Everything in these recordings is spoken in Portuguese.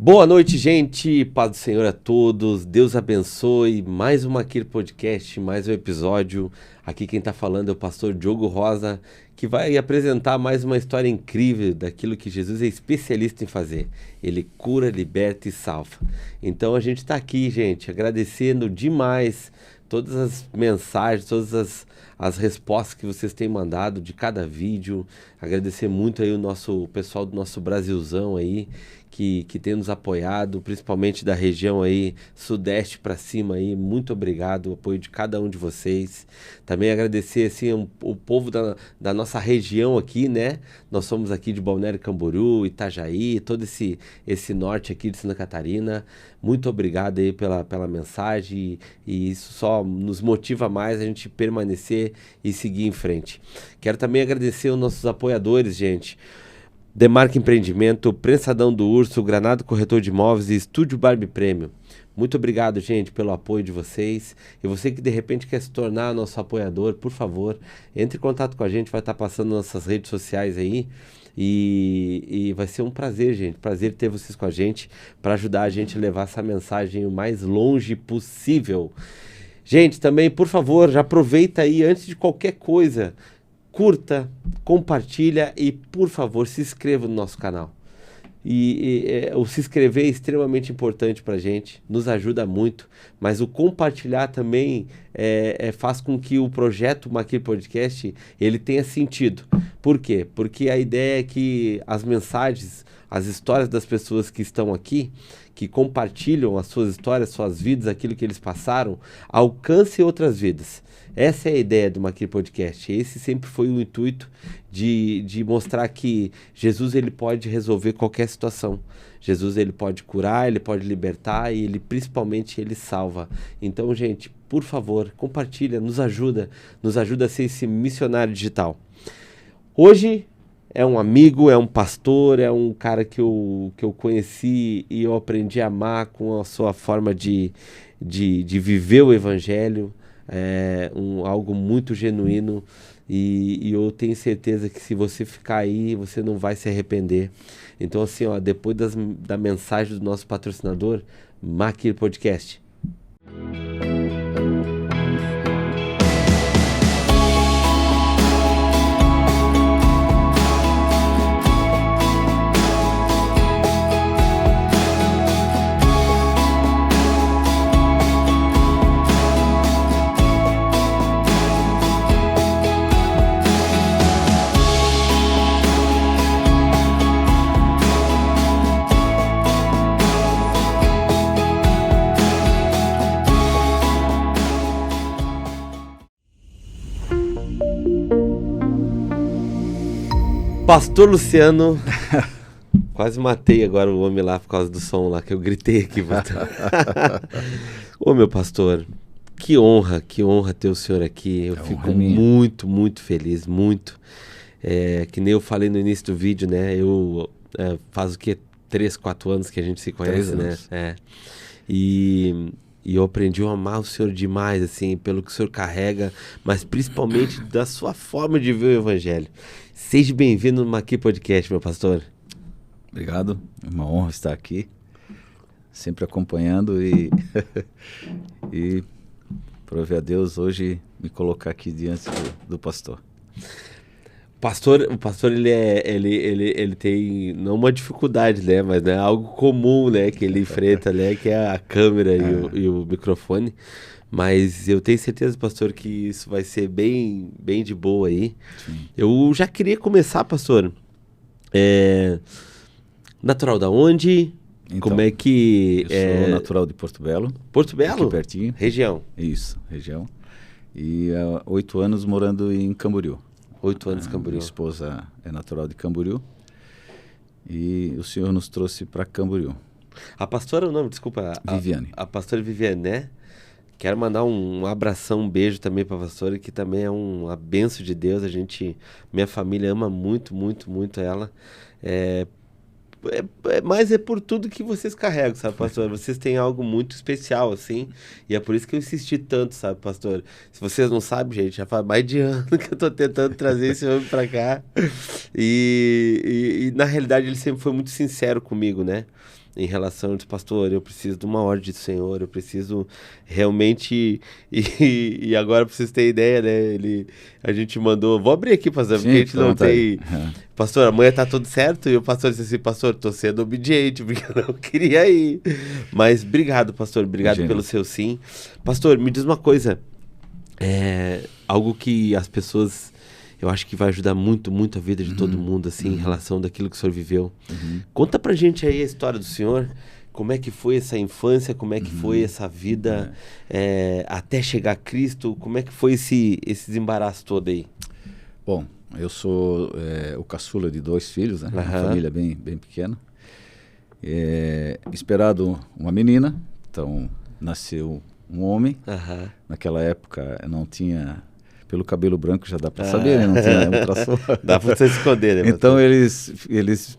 Boa noite, gente. Paz do Senhor a todos. Deus abençoe. Mais uma Aqui Podcast, mais um episódio. Aqui quem está falando é o pastor Diogo Rosa, que vai apresentar mais uma história incrível daquilo que Jesus é especialista em fazer. Ele cura, liberta e salva. Então a gente está aqui, gente, agradecendo demais todas as mensagens, todas as respostas que vocês têm mandado de cada vídeo. Agradecer muito aí o pessoal do nosso Brasilzão aí, que tem nos apoiado, principalmente da região aí, sudeste para cima aí. Muito obrigado, o apoio de cada um de vocês. Também agradecer assim, o povo da nossa região aqui, né? Nós somos aqui de Balneário Camboriú, Itajaí, todo esse norte aqui de Santa Catarina. Muito obrigado aí pela mensagem e isso só nos motiva mais a gente permanecer e seguir em frente. Quero também agradecer os nossos apoiadores, gente. Demarque Empreendimento, Prensadão do Urso, Granado Corretor de Imóveis e Estúdio Barbie Prêmio. Muito obrigado, gente, pelo apoio de vocês. E você que de repente quer se tornar nosso apoiador, por favor, entre em contato com a gente, vai estar passando nossas redes sociais aí. E vai ser um prazer, gente, prazer ter vocês com a gente, para ajudar a gente a levar essa mensagem o mais longe possível. Gente, também, por favor, já aproveita aí, antes de qualquer coisa, curta, compartilha e, por favor, se inscreva no nosso canal. O se inscrever é extremamente importante para a gente, nos ajuda muito, mas o compartilhar também faz com que o projeto Aqui Podcast ele tenha sentido. Por quê? Porque a ideia é que as mensagens, as histórias das pessoas que estão aqui, que compartilham as suas histórias, suas vidas, aquilo que eles passaram, alcancem outras vidas. Essa é a ideia do Aqui Podcast. Esse sempre foi o intuito de mostrar que Jesus ele pode resolver qualquer situação. Jesus ele pode curar, ele pode libertar e ele principalmente ele salva. Então, gente, por favor, compartilha, nos ajuda a ser esse missionário digital. Hoje é um amigo, é um pastor, é um cara que eu conheci e eu aprendi a amar com a sua forma de viver o evangelho. Algo muito genuíno e eu tenho certeza que se você ficar aí, você não vai se arrepender. Então assim, ó, depois da mensagem do nosso patrocinador, Aqui Podcast. Pastor Luciano, quase matei agora o homem lá por causa do som lá que eu gritei aqui. Ô meu pastor, que honra ter o senhor aqui. Eu fico muito, muito feliz, muito. Que nem eu falei no início do vídeo, né? Faz o que? 3, 4 anos que a gente se conhece, né? E eu aprendi a amar o senhor demais, assim, pelo que o senhor carrega, mas principalmente da sua forma de ver o evangelho. Seja bem-vindo no Aqui Podcast, meu pastor. Obrigado, é uma honra estar aqui, sempre acompanhando e prove a Deus hoje me colocar aqui diante do pastor. O pastor ele tem não uma dificuldade, né, mas é algo comum, né, que ele enfrenta, né, que é a câmera e o microfone. Mas eu tenho certeza, pastor, que isso vai ser bem, bem de boa aí. Sim. Eu já queria começar, pastor. Natural da onde? Então, como é que... Eu sou natural de Porto Belo. Porto Belo? Aqui pertinho. Região. Isso, região. E há 8 anos morando em Camboriú. 8 anos em Camboriú. Minha esposa é natural de Camboriú. E o senhor nos trouxe para Camboriú. A pastora, o nome, desculpa. Viviane. A pastora Viviane, né? Quero mandar um abração, um beijo também para a pastora, que também é uma bênção de Deus. Minha família ama muito, muito, muito ela. Mas é por tudo que vocês carregam, sabe, pastor? Vocês têm algo muito especial, assim, e é por isso que eu insisti tanto, sabe, pastor? Se vocês não sabem, gente, já faz mais de ano que eu tô tentando trazer esse homem pra cá, e na realidade ele sempre foi muito sincero comigo, né? em relação, eu disse, pastor, eu preciso de uma ordem do Senhor, eu preciso realmente, e agora pra vocês terem ideia, né, a gente mandou, vou abrir aqui, pastor, porque a gente não tem, pastor, amanhã tá tudo certo, e o pastor disse assim, pastor, tô sendo obediente, porque eu não queria ir, mas obrigado, pastor, obrigado pelo seu sim. Pastor, me diz uma coisa, algo que as pessoas, eu acho que vai ajudar muito, muito a vida de todo mundo, assim, em relação daquilo que o senhor viveu. Conta pra gente aí a história do senhor, como é que foi essa infância, como é que foi essa vida até chegar a Cristo, como é que foi esse desembaraço todo aí? Bom, eu sou o caçula de 2 filhos, né? Uma família bem pequena. Esperado uma menina, então nasceu um homem. Naquela época não tinha... Pelo cabelo branco já dá para saber, né? Não tinha ultrassom. Dá para você esconder, né? Então eles,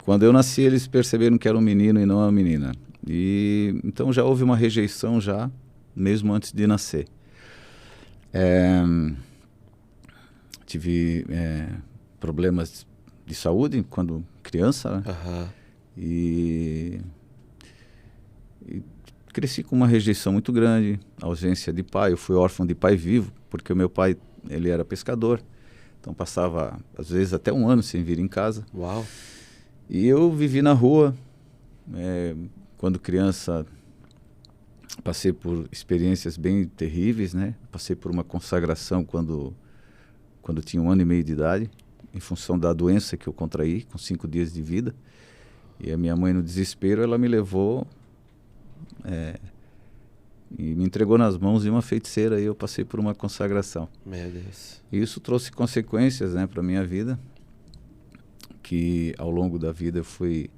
quando eu nasci, eles perceberam que era um menino e não uma menina. E então já houve uma rejeição já, mesmo antes de nascer. Tive problemas de saúde quando criança, né? E cresci com uma rejeição muito grande, ausência de pai. Eu fui órfão de pai vivo, porque o meu pai, ele era pescador. Então passava, às vezes, até um ano sem vir em casa. Uau! E eu vivi na rua. Quando criança, passei por experiências bem terríveis, né? Passei por uma consagração quando tinha 1 ano e meio de idade, em função da doença que eu contraí, com 5 dias de vida. E a minha mãe, no desespero, ela me levou... e me entregou nas mãos de uma feiticeira, e eu passei por uma consagração. Meu Deus. E isso trouxe consequências, né, para a minha vida, que ao longo da vida eu fui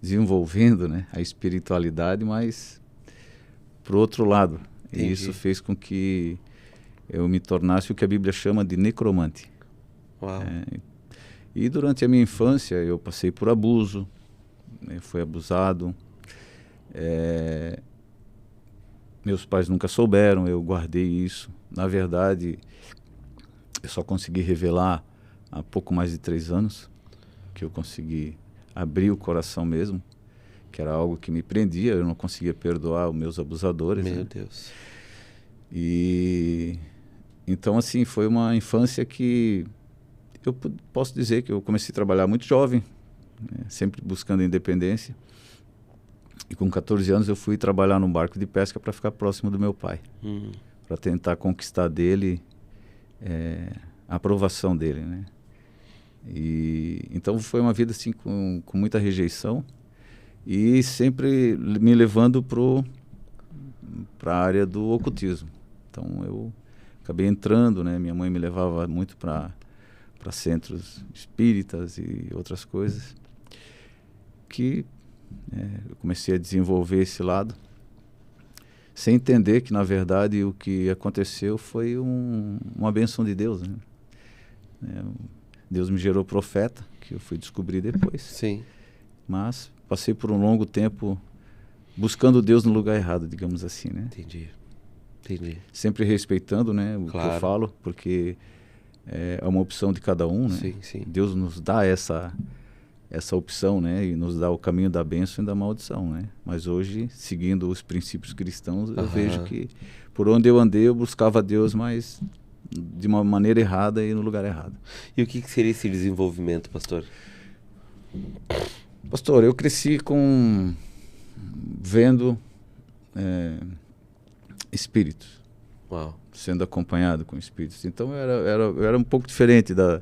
desenvolvendo, né, a espiritualidade, mas para o outro lado. Entendi. E isso fez com que eu me tornasse o que a Bíblia chama de necromante. Uau. E durante a minha infância eu passei por abuso, fui abusado. Meus pais nunca souberam, eu guardei isso. Na verdade, eu só consegui revelar há pouco mais de 3 anos, que eu consegui abrir o coração mesmo, que era algo que me prendia, eu não conseguia perdoar os meus abusadores. Meu né? Deus. E então, assim, foi uma infância que eu posso dizer que eu comecei a trabalhar muito jovem, né? Sempre buscando a independência. E com 14 anos eu fui trabalhar num barco de pesca para ficar próximo do meu pai, para tentar conquistar dele a aprovação dele, né? E então foi uma vida assim com muita rejeição e sempre me levando para a área do ocultismo. Então eu acabei entrando, né? Minha mãe me levava muito para centros espíritas e outras coisas que eu comecei a desenvolver esse lado, sem entender que, na verdade, o que aconteceu foi uma bênção de Deus. Né? Deus me gerou profeta, que eu fui descobrir depois. Sim. Mas passei por um longo tempo buscando Deus no lugar errado, digamos assim. Né? Entendi. Sempre respeitando, né, o que eu falo, porque é uma opção de cada um. Né? Sim, sim. Deus nos dá essa opção, né, e nos dá o caminho da bênção e da maldição, né? Mas hoje, seguindo os princípios cristãos, eu vejo que por onde eu andei eu buscava Deus, mas de uma maneira errada e no lugar errado. E o que seria esse desenvolvimento, pastor? Pastor, eu cresci vendo espíritos. Uau. Sendo acompanhado com espíritos. Então eu era um pouco diferente da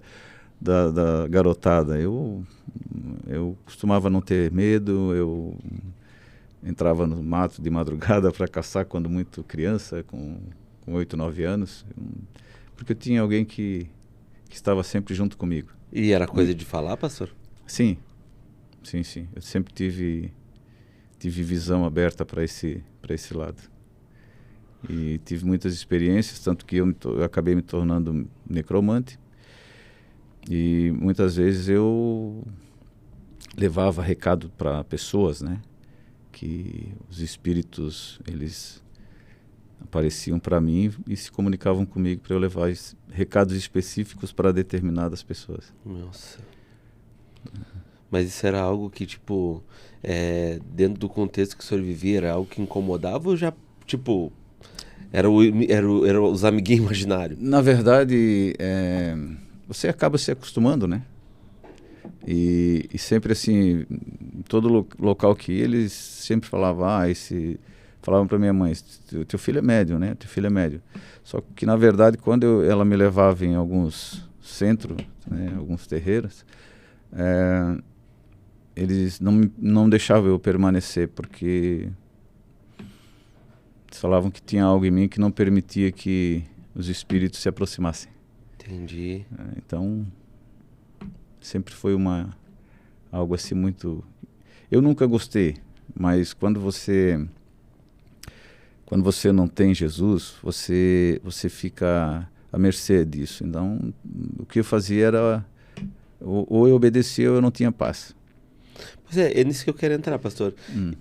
garotada. Eu costumava não ter medo, eu entrava no mato de madrugada para caçar quando muito criança, com 8, 9 anos, porque eu tinha alguém que estava sempre junto comigo. E era coisa de falar, pastor? Sim. Eu sempre tive visão aberta para esse lado. E tive muitas experiências, tanto que eu acabei me tornando necromante. E muitas vezes eu levava recado para pessoas, né? Que os espíritos, eles apareciam para mim e se comunicavam comigo para eu levar recados específicos para determinadas pessoas. Nossa. Mas isso era algo que, tipo, dentro do contexto que o senhor vivia, era algo que incomodava ou já, tipo, era os amiguinhos imaginários? Na verdade, você acaba se acostumando, né? E sempre assim, em todo local que ia, eles sempre falavam, falavam para minha mãe, teu filho é médio, né? Teu filho é médio. Só que, na verdade, quando ela me levava em alguns centros, né, alguns terreiros, eles não deixavam eu permanecer, porque eles falavam que tinha algo em mim que não permitia que os espíritos se aproximassem. Entendi. Então, sempre foi algo assim muito... Eu nunca gostei, mas quando você não tem Jesus, você fica à mercê disso. Então, o que eu fazia era, ou eu obedecia ou eu não tinha paz. Pois é nisso que eu quero entrar, pastor.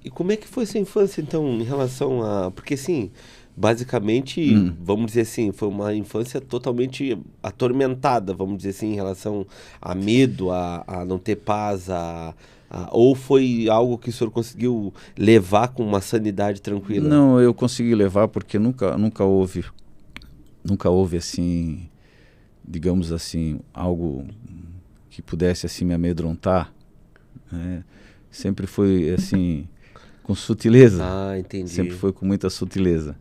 E como é que foi sua infância, então, em relação a... Porque, assim, basicamente, vamos dizer assim, foi uma infância totalmente atormentada, vamos dizer assim, em relação a medo, a não ter paz, ou foi algo que o senhor conseguiu levar com uma sanidade tranquila? Não, eu consegui levar porque nunca houve assim, digamos assim, algo que pudesse assim me amedrontar, né? Sempre foi assim, com sutileza. Ah, entendi. Sempre foi com muita sutileza.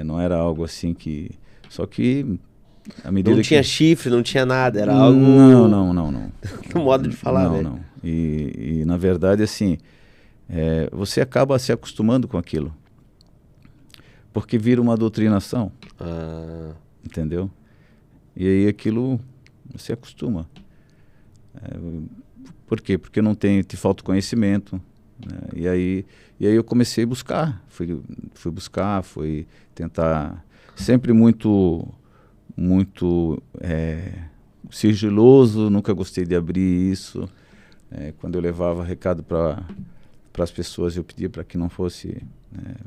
Não era algo assim que... Só que à medida Não tinha que... chifre, não tinha nada, era algo... Não. No modo de falar, né? Não. E na verdade, assim, você acaba se acostumando com aquilo. Porque vira uma doutrinação. Entendeu? E aí aquilo você acostuma. Por quê? Porque te falta conhecimento, né? E aí eu comecei a buscar. Fui buscar, fui tentar... Sempre muito sigiloso, nunca gostei de abrir isso. Quando eu levava recado para as pessoas, eu pedia para que não fosse,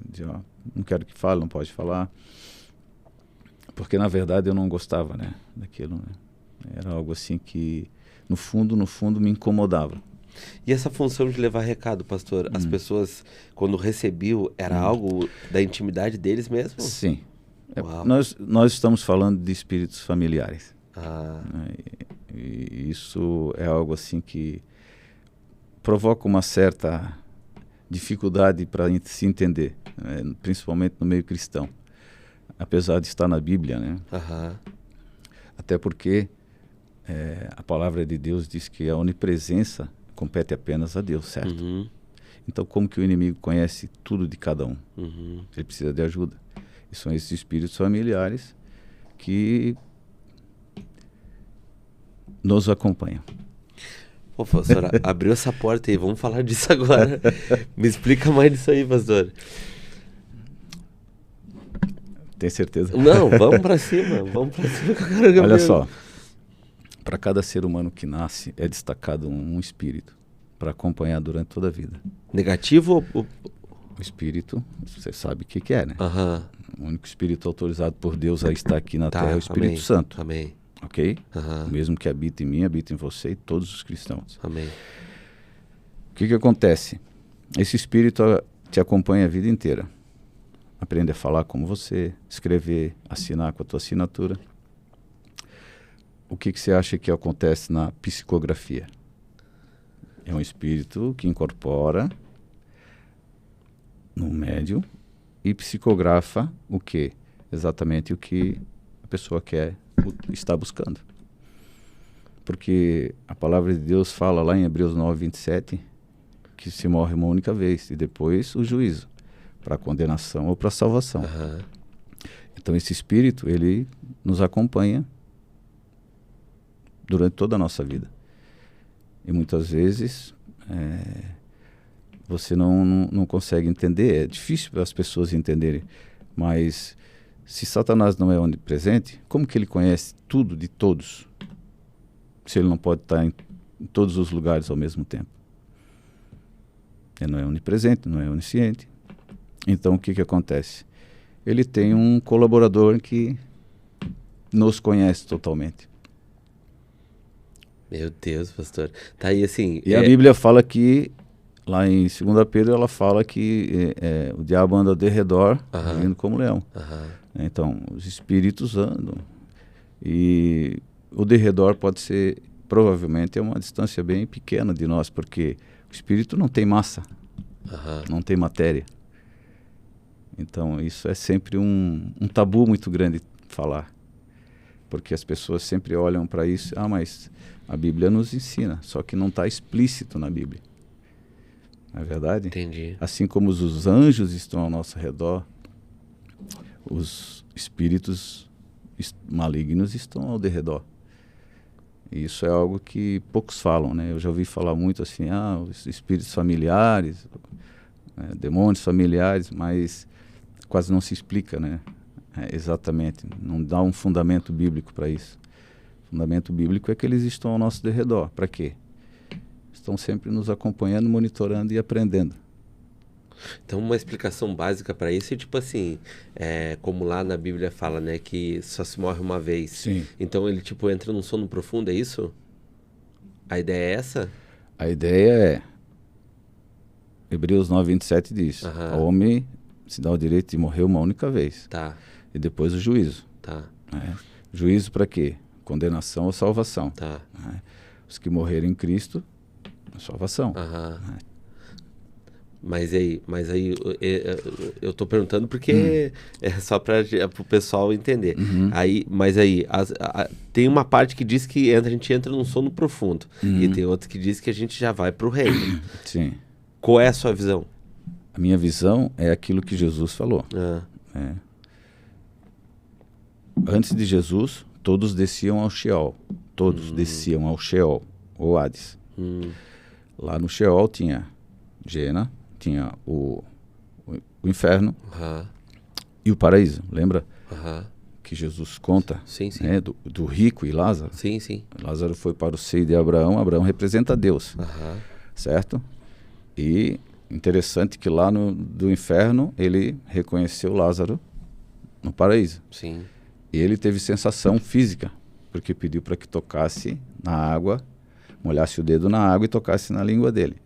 dizer, não quero que fale, não pode falar, porque na verdade eu não gostava, né, daquilo, né? Era algo assim que no fundo me incomodava. E essa função de levar recado, pastor, as pessoas quando recebiam, era algo da intimidade deles mesmo? Sim. Nós estamos falando de espíritos familiares. E isso é algo assim que provoca uma certa dificuldade para se entender, né? Principalmente no meio cristão, apesar de estar na Bíblia, né? Até porque a palavra de Deus diz que a onipresença compete apenas a Deus, certo? Então, como que o inimigo conhece tudo de cada um? Ele precisa de ajuda. E são esses espíritos familiares que nos acompanham. Pô, pastor, abriu essa porta aí, vamos falar disso agora. Me explica mais disso aí, pastor. Tem certeza? Não, vamos pra cima que eu quero. Olha só, para cada ser humano que nasce é destacado um espírito para acompanhar durante toda a vida. Negativo ou... O espírito, você sabe o que é, né? O único espírito autorizado por Deus a estar aqui na Terra é o Espírito Santo. Amém. Ok? O mesmo que habita em mim, habita em você e todos os cristãos. Amém. O que acontece? Esse espírito te acompanha a vida inteira. Aprende a falar como você, escrever, assinar com a tua assinatura. O que você acha que acontece na psicografia? É um espírito que incorpora no médium e psicografa o quê? Exatamente o que a pessoa está buscando. Porque a palavra de Deus fala lá em Hebreus 9:27 que se morre uma única vez e depois o juízo, para a condenação ou para a salvação. Então esse espírito, ele nos acompanha durante toda a nossa vida. E muitas vezes você não consegue entender, é difícil as pessoas entenderem, mas se Satanás não é onipresente, como que ele conhece tudo de todos, se ele não pode estar em todos os lugares ao mesmo tempo? Ele não é onipresente, não é onisciente. Então o que acontece? Ele tem um colaborador que nos conhece totalmente. Meu Deus, pastor. Tá aí assim. E a Bíblia fala que, lá em 2 Pedro, ela fala que o diabo anda ao derredor, agindo como leão. Então, os espíritos andam. E o derredor pode ser, provavelmente, é uma distância bem pequena de nós, porque o espírito não tem massa, não tem matéria. Então, isso é sempre um tabu muito grande falar. Porque as pessoas sempre olham para isso, mas a Bíblia nos ensina, só que não está explícito na Bíblia. Não é verdade? Entendi. Assim como os anjos estão ao nosso redor, os espíritos malignos estão ao derredor. E isso é algo que poucos falam, né? Eu já ouvi falar muito assim, os espíritos familiares, demônios familiares, mas quase não se explica, né? Exatamente, não dá um fundamento bíblico para isso. O fundamento bíblico é que eles estão ao nosso derredor. Para quê? Estão sempre nos acompanhando, monitorando e aprendendo. Então, uma explicação básica para isso é tipo assim, como lá na Bíblia fala, né, que só se morre uma vez. Sim. Então ele tipo entra num sono profundo, é isso? A ideia é essa? A ideia é, Hebreus 9:27 diz, ao homem se dá o direito de morrer uma única vez. Tá. E depois o juízo. Tá. Juízo para quê? Condenação ou salvação. Tá. Os que morreram em Cristo, a salvação. Mas aí eu tô perguntando porque é só para o pessoal entender. Mas aí tem uma parte que diz que a gente entra num sono profundo e tem outra que diz que a gente já vai para o reino. Sim. Qual é a sua visão? A minha visão é aquilo que Jesus falou. Antes de Jesus, todos desciam ao Sheol. Todos desciam ao Sheol, ou Hades. Lá no Sheol tinha Gêena, tinha o inferno e o paraíso. Lembra que Jesus conta sim. Né, do rico e Lázaro? Sim, sim. Lázaro foi para o seio de Abraão. Abraão representa Deus, certo? E interessante que lá do inferno ele reconheceu Lázaro no paraíso. Sim. E ele teve sensação física, porque pediu para que tocasse na água, molhasse o dedo na água e tocasse na língua dele.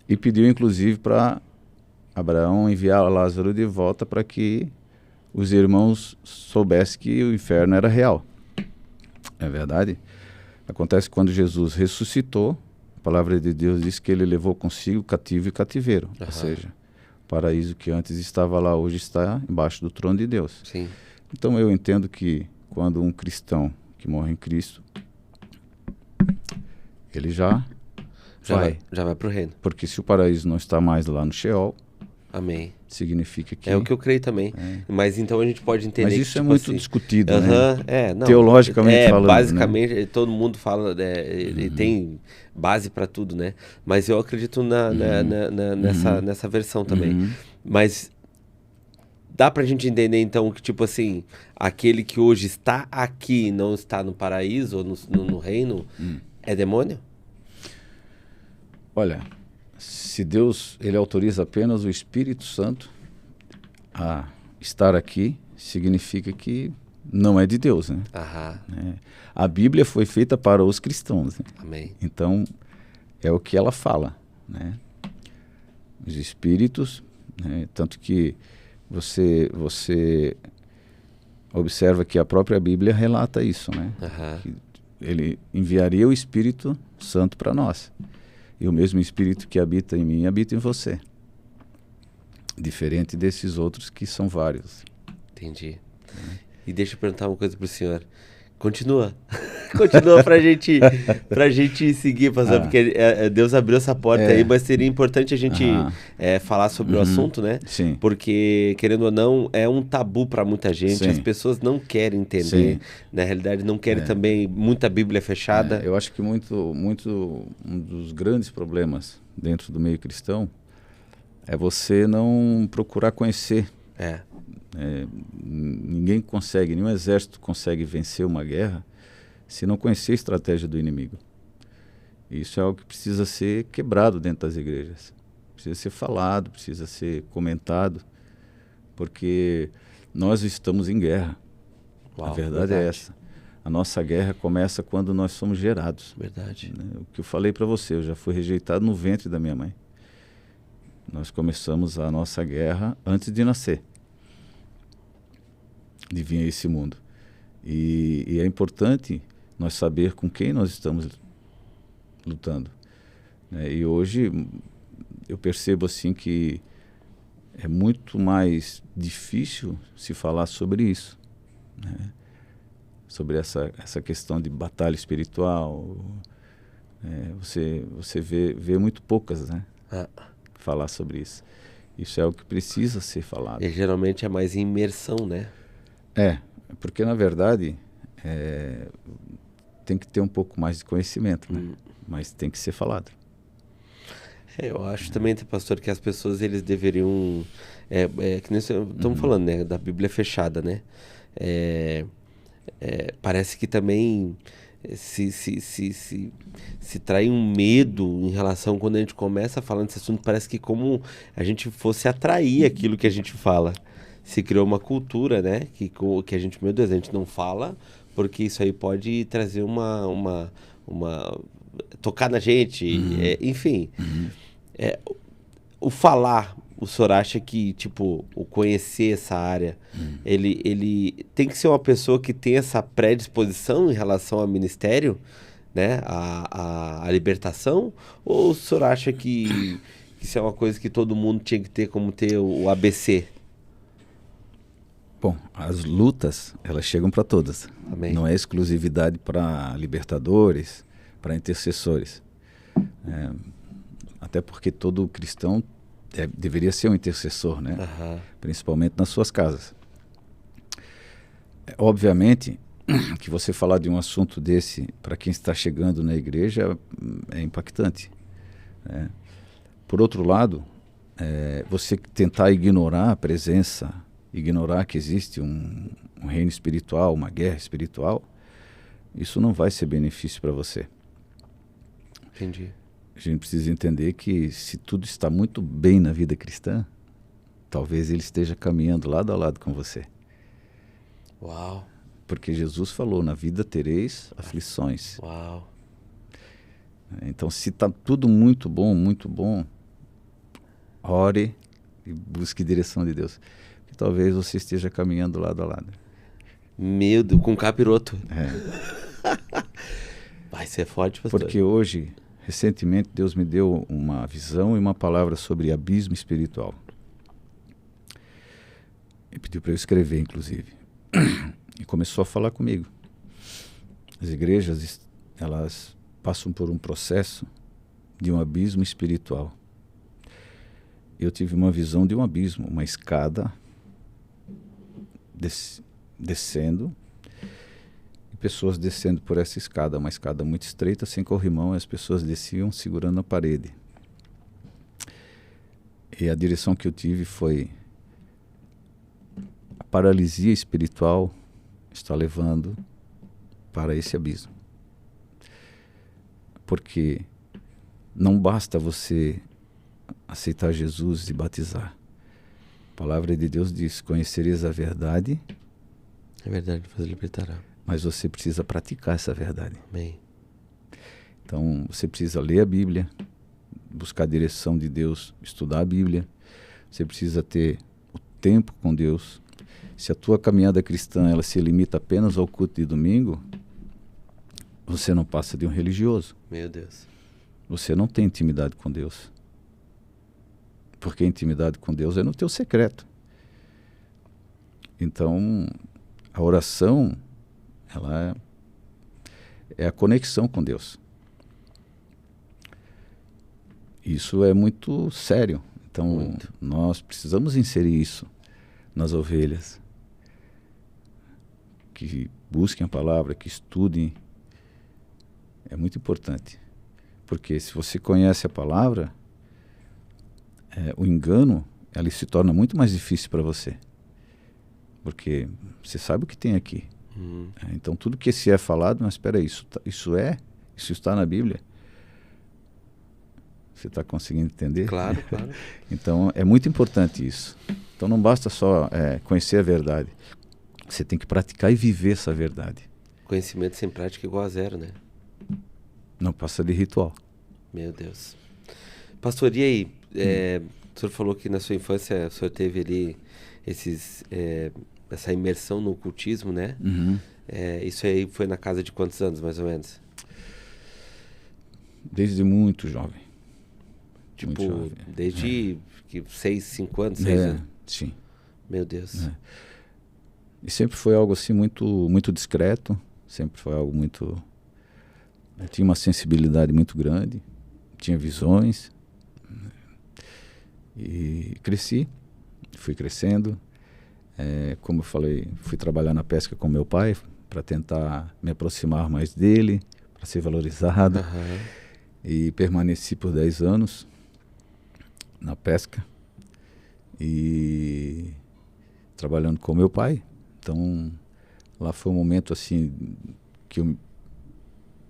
E pediu, inclusive, para Abraão enviar Lázaro de volta para que os irmãos soubessem que o inferno era real. É verdade? Acontece que quando Jesus ressuscitou, a palavra de Deus diz que ele levou consigo cativo e cativeiro. Ou seja, o paraíso que antes estava lá, hoje está embaixo do trono de Deus. Sim. Então eu entendo que quando um cristão que morre em Cristo, ele já vai para o reino. Porque se o paraíso não está mais lá no Sheol, amém, significa que... É o que eu creio também. Mas então a gente pode entender que... Mas isso tipo é muito assim, discutido, né? Não, teologicamente falando. Basicamente, né? todo mundo fala, e tem base para tudo, né? Mas eu acredito nessa versão também. Mas dá pra gente entender então que, tipo assim, aquele que hoje está aqui e não está no paraíso ou no reino, é demônio? Olha, se Deus ele autoriza apenas o Espírito Santo a estar aqui, significa que não é de Deus, né? A Bíblia foi feita para os cristãos, né? Amém. Então, é o que ela fala, né? Os Espíritos, né? Tanto que você observa que a própria Bíblia relata isso, né? Que ele enviaria o Espírito Santo para nós. E o mesmo Espírito que habita em mim, habita em você. Diferente desses outros que são vários. Entendi. E deixa eu perguntar uma coisa pro senhor. Continua. Continua pra gente seguir, pastor, porque Deus abriu essa porta aí, mas seria importante a gente falar sobre o assunto, né? Sim. Porque, querendo ou não, é um tabu para muita gente. Sim. As pessoas não querem entender. Sim. Na realidade, não querem também muita Bíblia fechada. Eu acho que um dos grandes problemas dentro do meio cristão é você não procurar conhecer. Ninguém consegue, nenhum exército consegue vencer uma guerra se não conhecer a estratégia do inimigo. Isso é algo que precisa ser quebrado dentro das igrejas. Precisa ser falado, precisa ser comentado, porque nós estamos em guerra. A verdade é essa. A nossa guerra começa quando nós somos gerados. Verdade. Né? O que eu falei para você, eu já fui rejeitado no ventre da minha mãe. Nós começamos a nossa guerra antes de nascer, de vir a esse mundo. E é importante nós saber com quem nós estamos lutando. Né? E hoje eu percebo assim que é muito mais difícil se falar sobre isso, né? Sobre essa questão de batalha espiritual. Você vê muito poucas, né? Falar sobre isso. Isso é o que precisa ser falado. E geralmente é mais imersão, né? Porque na verdade tem que ter um pouco mais de conhecimento, né? Mas tem que ser falado. Eu acho também, pastor, que as pessoas eles deveriam, que nem estamos falando, né, da Bíblia fechada, né? Parece que também se trai um medo em relação, quando a gente começa falando desse assunto, parece que como a gente fosse atrair aquilo que a gente fala. Se criou uma cultura, né, que a gente, meu Deus, a gente não fala, porque isso aí pode trazer uma tocar na gente, enfim. O falar, o senhor acha que, tipo, o conhecer essa área, ele tem que ser uma pessoa que tem essa predisposição em relação ao ministério, né, a libertação? Ou o senhor acha que isso é uma coisa que todo mundo tinha que ter, como ter o ABC? Bom, as lutas, elas chegam para todas. Amém. Não é exclusividade para libertadores, para intercessores. Até porque todo cristão deveria ser um intercessor, né? Principalmente nas suas casas. Obviamente que você falar de um assunto desse para quem está chegando na igreja é impactante, né? Por outro lado, você tentar ignorar a presença, ignorar que existe um reino espiritual, uma guerra espiritual, isso não vai ser benefício para você. Entendi. A gente precisa entender que se tudo está muito bem na vida cristã, talvez ele esteja caminhando lado a lado com você. Uau! Porque Jesus falou, na vida tereis aflições. Uau! Então, se está tudo muito bom, ore e busque direção de Deus. Porque talvez você esteja caminhando lado a lado. Meu Deus, com capiroto. Vai ser forte, pastor. Porque hoje, recentemente, Deus me deu uma visão e uma palavra sobre abismo espiritual. E pediu para eu escrever, inclusive. E começou a falar comigo. As igrejas, elas passam por um processo de um abismo espiritual. Eu tive uma visão de um abismo, uma escada descendo, e pessoas descendo por essa escada, uma escada muito estreita, sem corrimão, e as pessoas desciam segurando a parede. E a direção que eu tive foi: a paralisia espiritual está levando para esse abismo. Porque não basta você aceitar Jesus e batizar. A palavra de Deus diz: conhecereis a verdade. É verdade, vos libertará. Mas você precisa praticar essa verdade. Amém. Então, você precisa ler a Bíblia, buscar a direção de Deus, estudar a Bíblia. Você precisa ter o tempo com Deus. Se a tua caminhada cristã ela se limita apenas ao culto de domingo, você não passa de um religioso. Meu Deus. Você não tem intimidade com Deus. Porque a intimidade com Deus é no teu secreto. Então, a oração, ela é a conexão com Deus. Isso é muito sério. Então, nós precisamos inserir isso nas ovelhas. Que busquem a palavra, que estudem. É muito importante. Porque se você conhece a palavra, o engano, ela se torna muito mais difícil para você. Porque você sabe o que tem aqui. Então, tudo que se é falado, mas espera aí, isso está na Bíblia? Você está conseguindo entender? Claro, claro. Então, é muito importante isso. Então, não basta só conhecer a verdade. Você tem que praticar e viver essa verdade. Conhecimento sem prática igual a zero, né? Não passa de ritual. Meu Deus. Pastor, e aí? O senhor falou que na sua infância o senhor teve ali essa imersão no ocultismo, né? Uhum. Isso aí foi na casa de quantos anos, mais ou menos? Desde muito jovem. Tipo, Muito jovem. desde 6, 5 anos, 6 anos? Sim. Meu Deus. E sempre foi algo assim muito, muito discreto, sempre foi algo muito... Eu tinha uma sensibilidade muito grande, tinha visões, e cresci, fui crescendo. Como eu falei, fui trabalhar na pesca com meu pai para tentar me aproximar mais dele, para ser valorizado. Aham. E permaneci por 10 anos na pesca e trabalhando com meu pai. Então, lá foi um momento assim que eu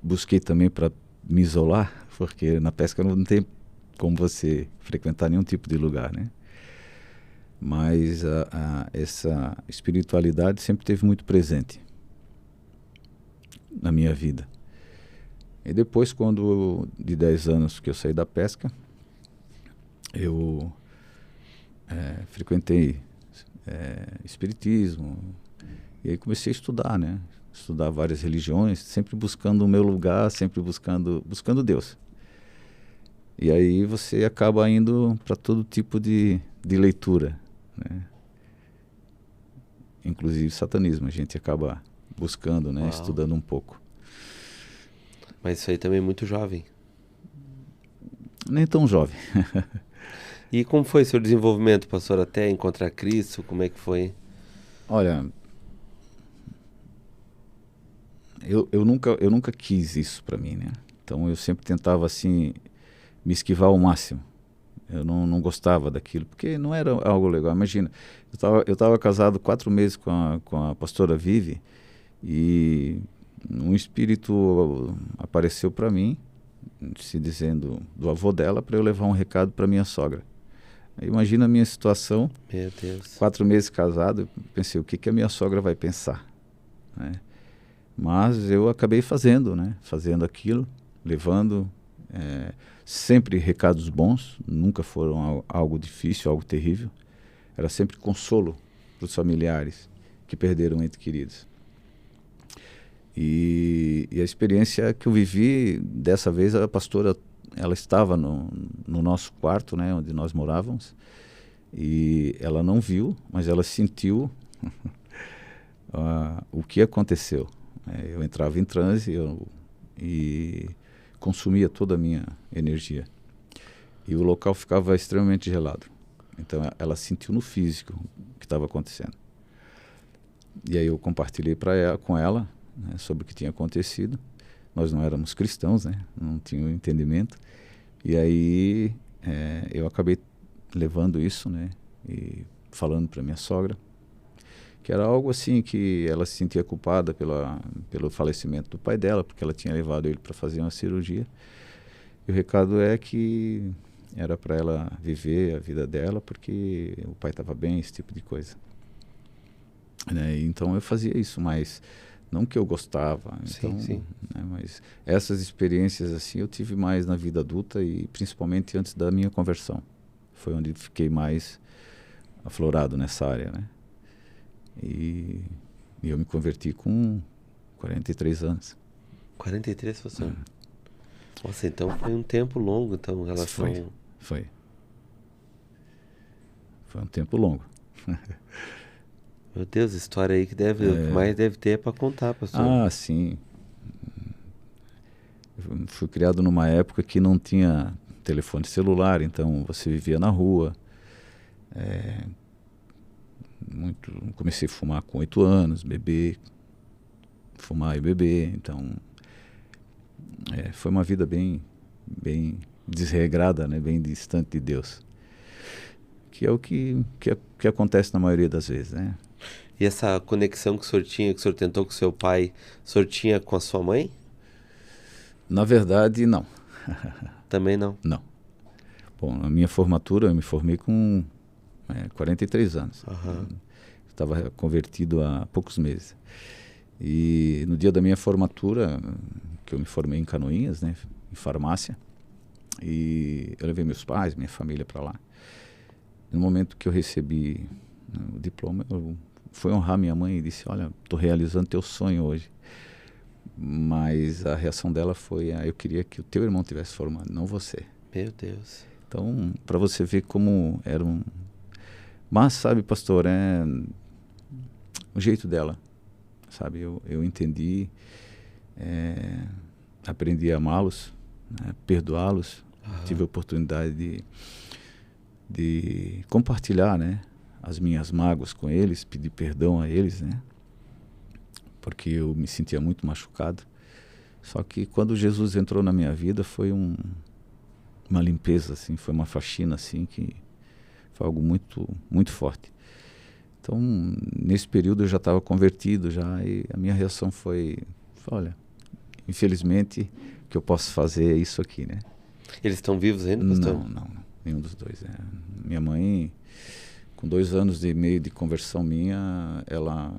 busquei também para me isolar, porque na pesca não tem como você frequentar nenhum tipo de lugar, né? Mas essa espiritualidade sempre esteve muito presente na minha vida. E depois, de 10 anos que eu saí da pesca, eu frequentei espiritismo, e aí comecei a estudar, né? Estudar várias religiões, sempre buscando o meu lugar, sempre buscando Deus. E aí você acaba indo para todo tipo de leitura, né? Inclusive satanismo, a gente acaba buscando, né? Uau. Estudando um pouco. Mas isso aí também é muito jovem. Nem tão jovem. E como foi seu desenvolvimento, pastor, até encontrar Cristo? Como é que foi? Olha, eu nunca quis isso para mim, né? Então eu sempre tentava assim me esquivar ao máximo. Eu não gostava daquilo, porque não era algo legal. Imagina, eu tava casado 4 meses com a pastora Vivi, e um espírito apareceu para mim, se dizendo do avô dela, para eu levar um recado para minha sogra. Imagina a minha situação. Meu Deus. 4 meses casado, eu pensei, o que a minha sogra vai pensar, né? Mas eu acabei fazendo, né? Fazendo aquilo, levando sempre recados bons, nunca foram algo difícil, algo terrível. Era sempre consolo para os familiares que perderam entes queridos. E a experiência que eu vivi, dessa vez a pastora, ela estava no nosso quarto, né, onde nós morávamos, e ela não viu, mas ela sentiu o que aconteceu. Eu entrava em transe e consumia toda a minha energia. E o local ficava extremamente gelado. Então ela sentiu no físico o que estava acontecendo. E aí eu compartilhei com ela, né, sobre o que tinha acontecido. Nós não éramos cristãos, né? Não tínhamos entendimento. E aí eu acabei levando isso, né, e falando para minha sogra, que era algo assim que ela se sentia culpada pelo falecimento do pai dela, porque ela tinha levado ele para fazer uma cirurgia. E o recado é que era para ela viver a vida dela, porque o pai estava bem, esse tipo de coisa, né? Então eu fazia isso, mas não que eu gostava. Então, Sim. né, mas essas experiências assim eu tive mais na vida adulta, e principalmente antes da minha conversão. Foi onde fiquei mais aflorado nessa área, né? E eu me converti com 43 anos. 43, pastor? Nossa, então foi um tempo longo, então, em relação... Foi um tempo longo. Meu Deus, história aí que o que mais deve ter para contar, pastor. Ah, sim. Eu fui criado numa época que não tinha telefone celular, então você vivia na rua. Comecei a fumar com 8 anos, beber, fumar e beber. Então, foi uma vida bem desregrada, né? Bem distante de Deus. Que é o que acontece na maioria das vezes, né? E essa conexão que o senhor tinha, que o senhor tentou com o seu pai, o senhor tinha com a sua mãe? Na verdade, não. Também não? Não. Bom, na minha formatura, eu me formei com 43 anos. Aham. Estava convertido há poucos meses. E no dia da minha formatura, que eu me formei em Canoinhas, né, em farmácia, e eu levei meus pais, minha família para lá. No momento que eu recebi, né, o diploma, eu fui honrar minha mãe e disse: olha, estou realizando teu sonho hoje. Mas a reação dela foi: eu queria que o teu irmão tivesse formado, não você. Meu Deus. Então, para você ver como era um... Mas, sabe, pastor, é o jeito dela, sabe? Eu entendi, aprendi a amá-los, né, perdoá-los. Tive a oportunidade de compartilhar, né, as minhas mágoas com eles, pedir perdão a eles, né, porque eu me sentia muito machucado. Só que quando Jesus entrou na minha vida foi uma limpeza, assim, foi uma faxina, assim, que foi algo muito, muito forte. Então, nesse período eu já estava convertido já, e a minha reação foi: olha, infelizmente o que eu posso fazer é isso aqui, né? Eles estão vivos ainda, pastor? Não, nenhum dos dois. Minha mãe, com 2 anos e meio de conversão minha, ela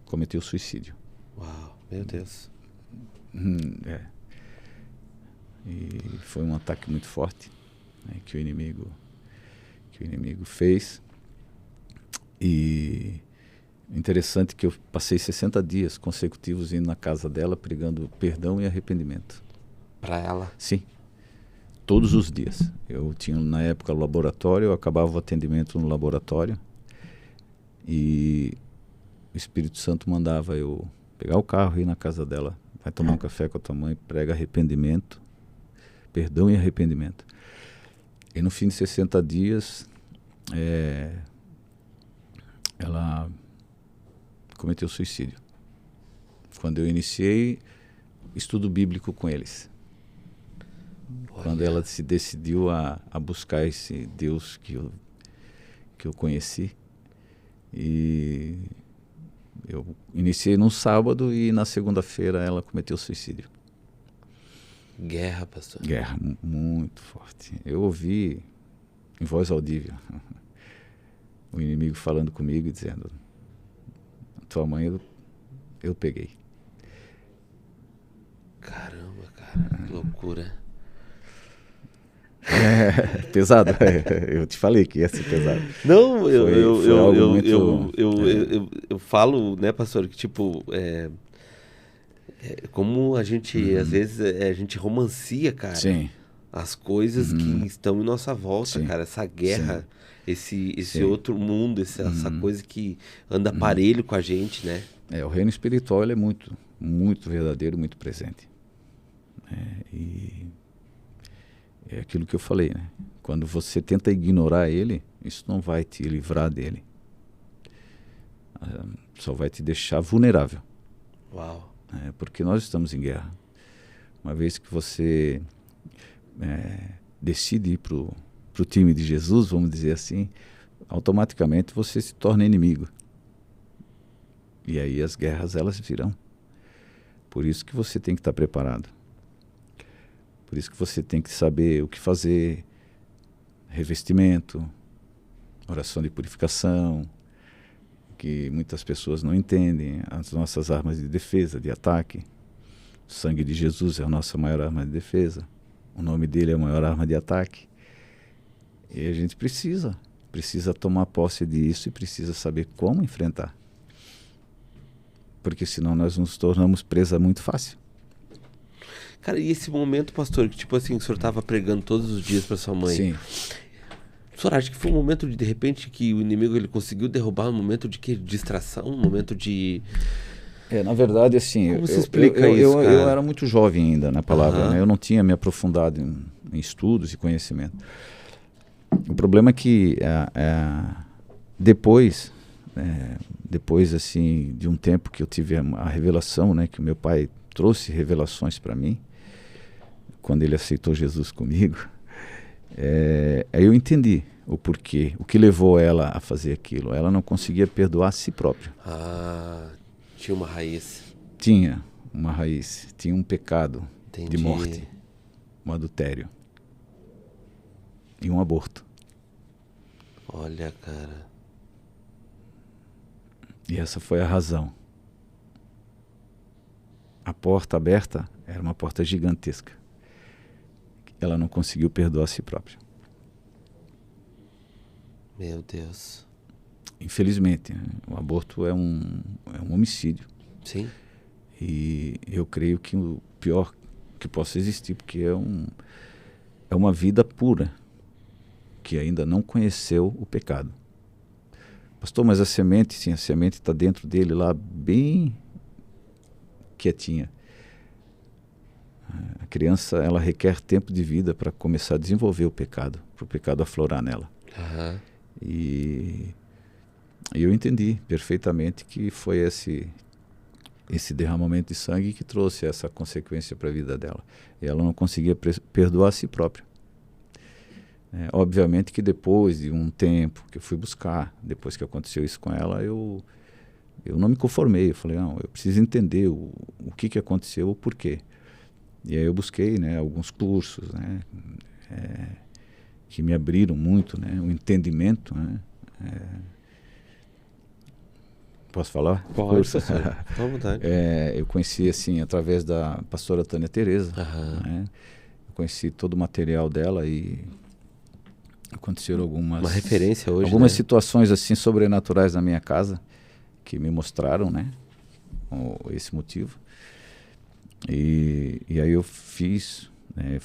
cometeu suicídio. Uau, meu Deus. E foi um ataque muito forte, né, que o inimigo fez. E interessante que eu passei 60 dias consecutivos indo na casa dela pregando perdão e arrependimento. Para ela? Sim. Todos os dias. Eu tinha, na época, o laboratório, eu acabava o atendimento no laboratório e o Espírito Santo mandava eu pegar o carro e ir na casa dela. Vai tomar um café com a tua mãe, prega arrependimento, perdão e arrependimento. E no fim de 60 dias, ela cometeu suicídio. Quando eu iniciei estudo bíblico com eles. Quando ela se decidiu a buscar esse Deus que eu conheci. E eu iniciei num sábado e na segunda-feira ela cometeu suicídio. Guerra, pastor. Guerra, muito forte. Eu ouvi em voz audível o inimigo falando comigo e dizendo: tua mãe eu peguei. Caramba, cara, que loucura. Pesado. Eu te falei que ia ser pesado. Não, foi eu falo, né, pastor, que tipo, como a gente, às vezes, a gente romancia, cara, Sim. as coisas que estão em nossa volta, Sim. cara, essa guerra, esse Sim. outro mundo, essa coisa que anda parelho com a gente, né? O reino espiritual ele é muito, muito verdadeiro, muito presente. E é aquilo que eu falei, né? Quando você tenta ignorar ele, isso não vai te livrar dele. Só vai te deixar vulnerável. Uau. Porque nós estamos em guerra. Uma vez que você decide ir pro time de Jesus, vamos dizer assim, automaticamente você se torna inimigo. E aí as guerras, elas virão. Por isso que você tem que estar preparado. Por isso que você tem que saber o que fazer, revestimento, oração de purificação, que muitas pessoas não entendem, as nossas armas de defesa, de ataque. O sangue de Jesus é a nossa maior arma de defesa. O nome dele é a maior arma de ataque. E a gente precisa tomar posse disso e precisa saber como enfrentar. Porque senão nós nos tornamos presa muito fácil. Cara, e esse momento, pastor, que tipo assim, o senhor estava pregando todos os dias para sua mãe. Sim. O senhor acha que foi um momento de repente, que o inimigo ele conseguiu derrubar um momento de distração, um momento de... Na verdade, assim, como você explica isso, eu cara? era muito jovem ainda na palavra, né? Eu não tinha me aprofundado em estudos e conhecimento. O problema é que depois assim, de um tempo que eu tive a revelação, né, que o meu pai trouxe revelações para mim, quando ele aceitou Jesus comigo, aí eu entendi o porquê, o que levou ela a fazer aquilo. Ela não conseguia perdoar a si própria. Tinha uma raiz. Tinha uma raiz, tinha um pecado. Entendi. De morte, um adultério e um aborto. Olha, cara. E essa foi a razão a porta aberta era uma porta gigantesca. Ela não conseguiu perdoar a si própria. Meu Deus. Infelizmente, né? O aborto é um homicídio. Sim. E eu creio que o pior que possa existir, porque é uma vida pura, que ainda não conheceu o pecado. Pastor, mas a semente, sim, a semente está dentro dele lá, bem quietinha. A criança, ela requer tempo de vida para começar a desenvolver o pecado, para o pecado aflorar nela. Aham. E eu entendi perfeitamente que foi esse derramamento de sangue que trouxe essa consequência para a vida dela. E ela não conseguia perdoar a si própria. Obviamente que depois de um tempo que eu fui buscar, depois que aconteceu isso com ela, eu não me conformei. Eu falei, não, eu preciso entender o que aconteceu, o porquê. E aí eu busquei, né, alguns cursos, né, que me abriram muito, né, o entendimento, né. Posso falar? Pode, pastor. À vontade. Eu conheci, assim, através da pastora Tânia Teresa, Aham. né, eu conheci todo o material dela e aconteceram Uma referência hoje, algumas né? situações assim sobrenaturais na minha casa que me mostraram, né, esse motivo. E aí eu fiz, né,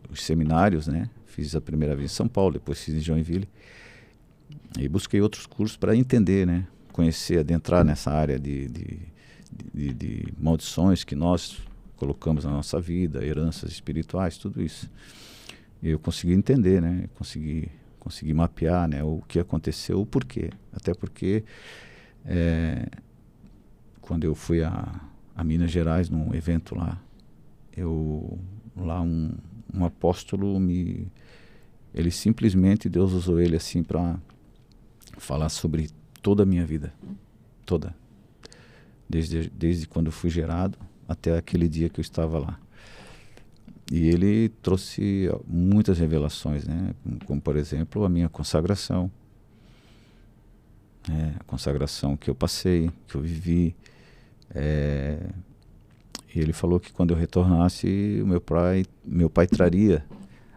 os seminários, né, fiz a primeira vez em São Paulo, depois fiz em Joinville e busquei outros cursos para entender, né, conhecer, adentrar nessa área de maldições que nós colocamos na nossa vida, heranças espirituais, tudo isso. E eu consegui entender, né? Consegui mapear, né, o que aconteceu, o porquê. Até porque quando eu fui a Minas Gerais, num evento lá, um apóstolo ele simplesmente, Deus usou ele assim para falar sobre toda a minha vida. Toda. Desde quando eu fui gerado até aquele dia que eu estava lá. E ele trouxe muitas revelações, né? Como, por exemplo, a minha consagração. A consagração que eu passei, que eu vivi. E ele falou que quando eu retornasse, o meu pai traria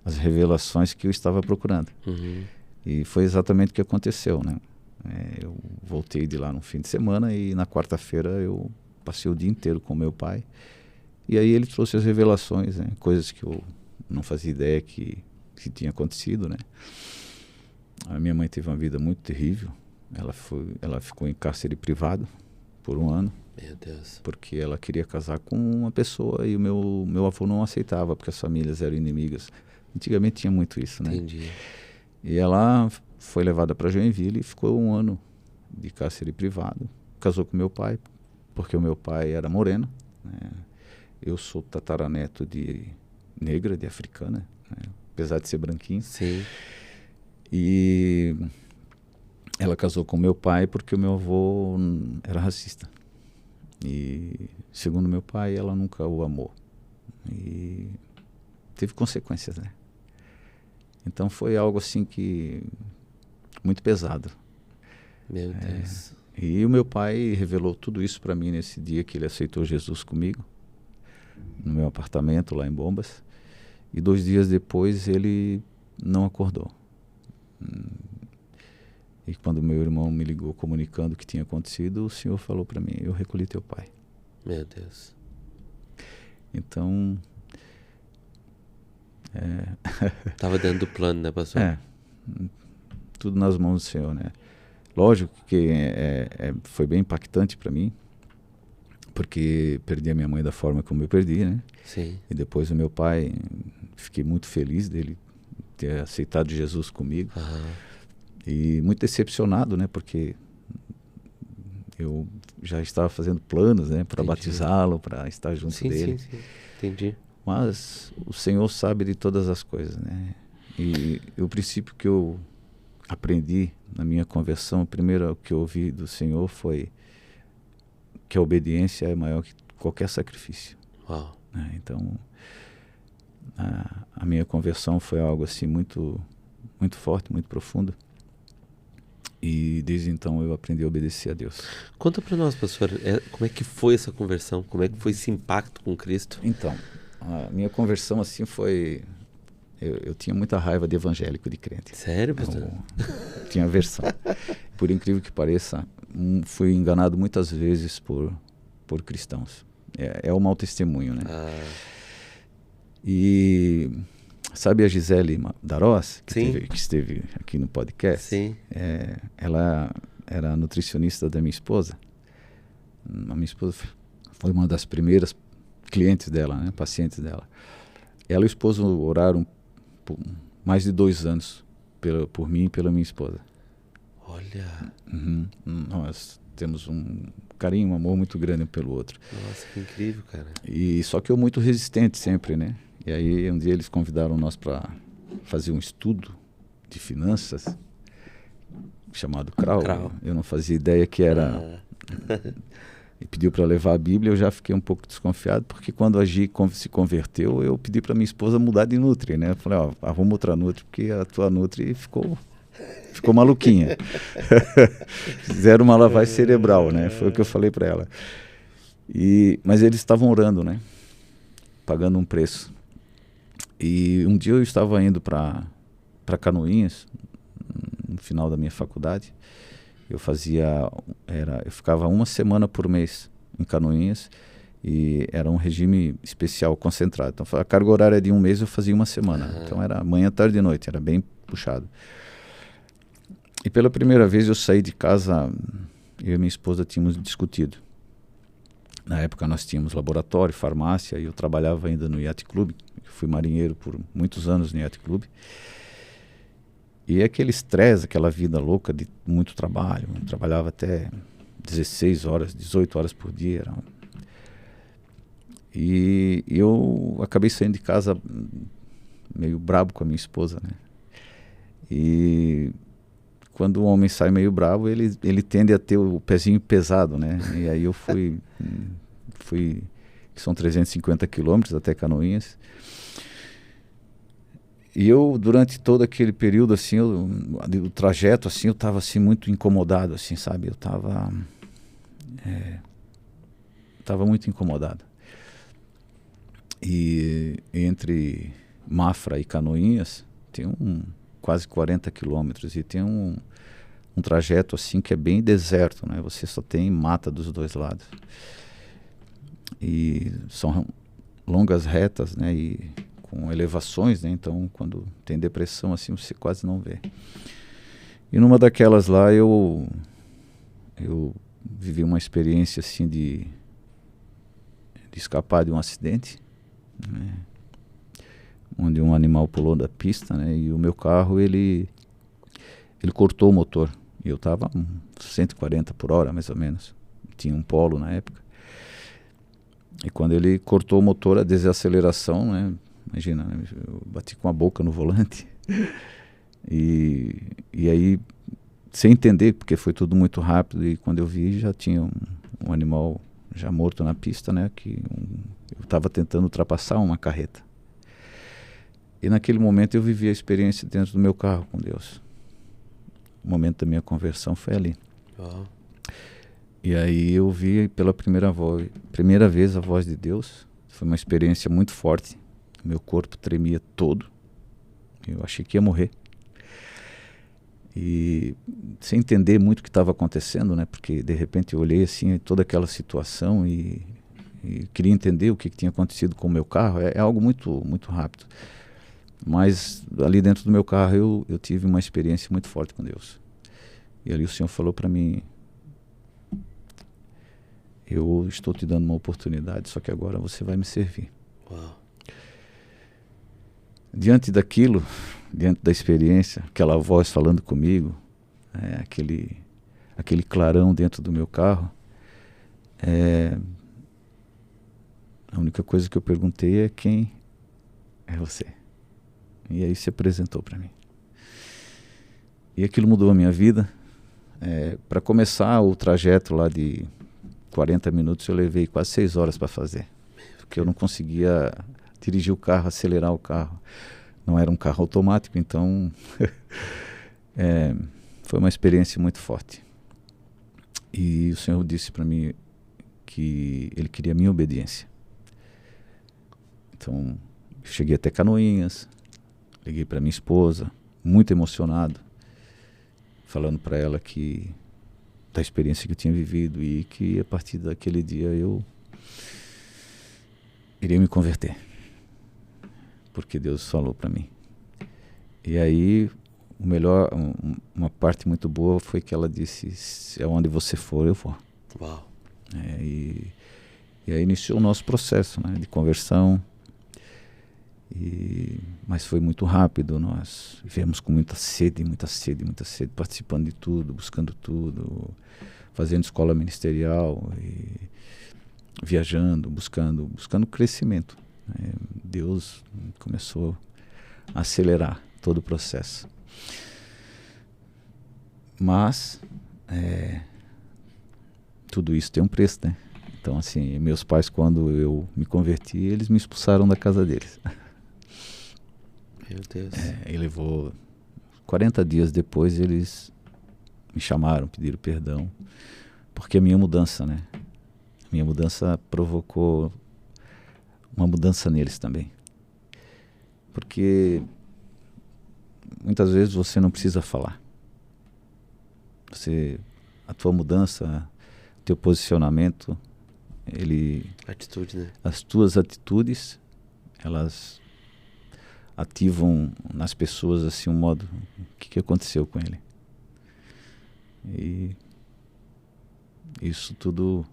as revelações que eu estava procurando. Uhum. E foi exatamente o que aconteceu, né? Eu voltei de lá no fim de semana e na quarta-feira eu passei o dia inteiro com meu pai. E aí ele trouxe as revelações, né? Coisas que eu não fazia ideia que tinha acontecido, né? A minha mãe teve uma vida muito terrível. Ela ficou em cárcere privado por 1 ano. Meu Deus. Porque ela queria casar com uma pessoa e o meu avô não aceitava, porque as famílias eram inimigas. Antigamente tinha muito isso, né? Entendi. E ela foi levada para Joinville e ficou 1 ano de cárcere privado. Casou com meu pai, porque o meu pai era moreno, né? Eu sou tataraneto de negra, de africana, né? Apesar de ser branquinho. Sim. E ela casou com meu pai porque o meu avô era racista. E, segundo meu pai, ela nunca o amou. E teve consequências, né? Então foi algo assim que muito pesado. Meu Deus. E o meu pai revelou tudo isso para mim nesse dia que ele aceitou Jesus comigo, no meu apartamento lá em Bombas. E 2 dias depois ele não acordou. E quando meu irmão me ligou comunicando o que tinha acontecido, o Senhor falou para mim: eu recolhi teu pai. Meu Deus. Então... Tava dentro do plano, né, pastor? Tudo nas mãos do Senhor, né? Lógico que foi bem impactante para mim, porque perdi a minha mãe da forma como eu perdi, né? Sim. E depois o meu pai, fiquei muito feliz dele ter aceitado Jesus comigo. Aham. E muito decepcionado, né? Porque eu já estava fazendo planos, né? Para batizá-lo, para estar junto dele. Sim. Entendi. Mas o Senhor sabe de todas as coisas, né? E o princípio que eu aprendi na minha conversão, o primeiro que eu ouvi do Senhor foi que a obediência é maior que qualquer sacrifício. Uau. Né? Então, a minha conversão foi algo assim muito, muito forte, muito profundo. E desde então eu aprendi a obedecer a Deus. Conta para nós, pastor, como é que foi essa conversão? Como é que foi esse impacto com Cristo? Então, a minha conversão assim foi... Eu tinha muita raiva de evangélico, de crente. Sério, pastor? Eu tinha aversão. Por incrível que pareça, fui enganado muitas vezes por cristãos. É um mau testemunho, né? E sabe a Gisele Darós, que esteve aqui no podcast? Sim. Ela era nutricionista da minha esposa. A minha esposa foi uma das primeiras clientes dela, né? Pacientes dela. Ela e o esposo oraram por mais de 2 anos por mim e pela minha esposa. Olha! Nós temos um carinho, um amor muito grande um pelo outro. Nossa, que incrível, cara. E só que eu muito resistente sempre, né? E aí um dia eles convidaram nós para fazer um estudo de finanças chamado CRAU. Eu não fazia ideia que era... E pediu para levar a Bíblia, eu já fiquei um pouco desconfiado, porque quando a Gi se converteu, eu pedi para minha esposa mudar de Nutri, né? Eu falei, arruma outra Nutri, porque a tua Nutri ficou maluquinha. Fizeram uma lavagem cerebral, né? Foi o que eu falei para ela. Mas eles estavam orando, né? Pagando um preço. E um dia eu estava indo para Canoinhas, no final da minha faculdade. Eu ficava 1 semana por mês em Canoinhas e era um regime especial, concentrado. Então a carga horária de 1 mês eu fazia 1 semana. Então era manhã, tarde e noite, era bem puxado. E pela primeira vez eu saí de casa, eu e minha esposa tínhamos discutido. Na época nós tínhamos laboratório, farmácia, e eu trabalhava ainda no Yacht Club. Eu fui marinheiro por muitos anos no Yacht Club. E aquele estresse, aquela vida louca de muito trabalho. Eu trabalhava até 16 horas, 18 horas por dia. E eu acabei saindo de casa meio brabo com a minha esposa, né? E quando o homem sai meio bravo, ele tende a ter o pezinho pesado, né? E aí eu fui que são 350 quilômetros até Canoinhas. E eu, durante todo aquele período, assim, o trajeto, assim, eu estava assim, muito incomodado, assim, sabe? Eu estava muito incomodado. E entre Mafra e Canoinhas, tem quase 40 quilômetros, e tem um trajeto, assim, que é bem deserto, né? Você só tem mata dos 2 lados. E são longas retas, né? E com elevações, né? Então quando tem depressão assim você quase não vê. E numa daquelas lá eu vivi uma experiência assim de escapar de um acidente, né? Onde um animal pulou da pista, né? E o meu carro ele cortou o motor e eu estava 140 por hora mais ou menos, tinha um Polo na época, e quando ele cortou o motor, a desaceleração, né? Imagina, né? Eu bati com a boca no volante e aí, sem entender, porque foi tudo muito rápido, e quando eu vi já tinha um animal já morto na pista, né? Eu estava tentando ultrapassar uma carreta. E naquele momento eu vivi a experiência dentro do meu carro com Deus. O momento da minha conversão foi ali. E aí eu vi pela primeira vez a voz de Deus. Foi uma experiência muito forte. Meu corpo tremia todo. Eu achei que ia morrer. E sem entender muito o que estava acontecendo, né? Porque de repente eu olhei assim toda aquela situação e queria entender o que tinha acontecido com o meu carro. É algo muito, muito rápido. Mas ali dentro do meu carro eu tive uma experiência muito forte com Deus. E ali o Senhor falou para mim: eu estou te dando uma oportunidade, só que agora você vai me servir. Uau. Diante daquilo, diante da experiência, aquela voz falando comigo, aquele clarão dentro do meu carro, a única coisa que eu perguntei é: quem é você? E aí se apresentou para mim. E aquilo mudou a minha vida. Para começar o trajeto lá de 40 minutos, eu levei quase 6 horas para fazer. Porque eu não conseguia dirigir o carro, acelerar o carro. Não era um carro automático, então foi uma experiência muito forte. E o Senhor disse para mim que Ele queria a minha obediência. Então, eu cheguei até Canoinhas, liguei para minha esposa, muito emocionado, falando para ela da experiência que eu tinha vivido e que a partir daquele dia eu iria me converter, porque Deus falou para mim. E aí, uma parte muito boa foi que ela disse: aonde você for, eu vou. Uau. E aí iniciou o nosso processo, né, de conversão. Mas foi muito rápido. Nós viemos com muita sede, participando de tudo, buscando tudo, fazendo escola ministerial, e viajando, buscando crescimento. Deus começou a acelerar todo o processo. Mas tudo isso tem um preço, né? Então, assim, meus pais, quando eu me converti, eles me expulsaram da casa deles. Meu Deus. E levou 40 dias depois, eles me chamaram, pediram perdão, porque a minha mudança, né? A minha mudança provocou uma mudança neles também. Porque muitas vezes você não precisa falar. A tua mudança, teu posicionamento, atitude, né? As tuas atitudes, elas ativam nas pessoas assim um modo, o que aconteceu com ele? E isso tudo,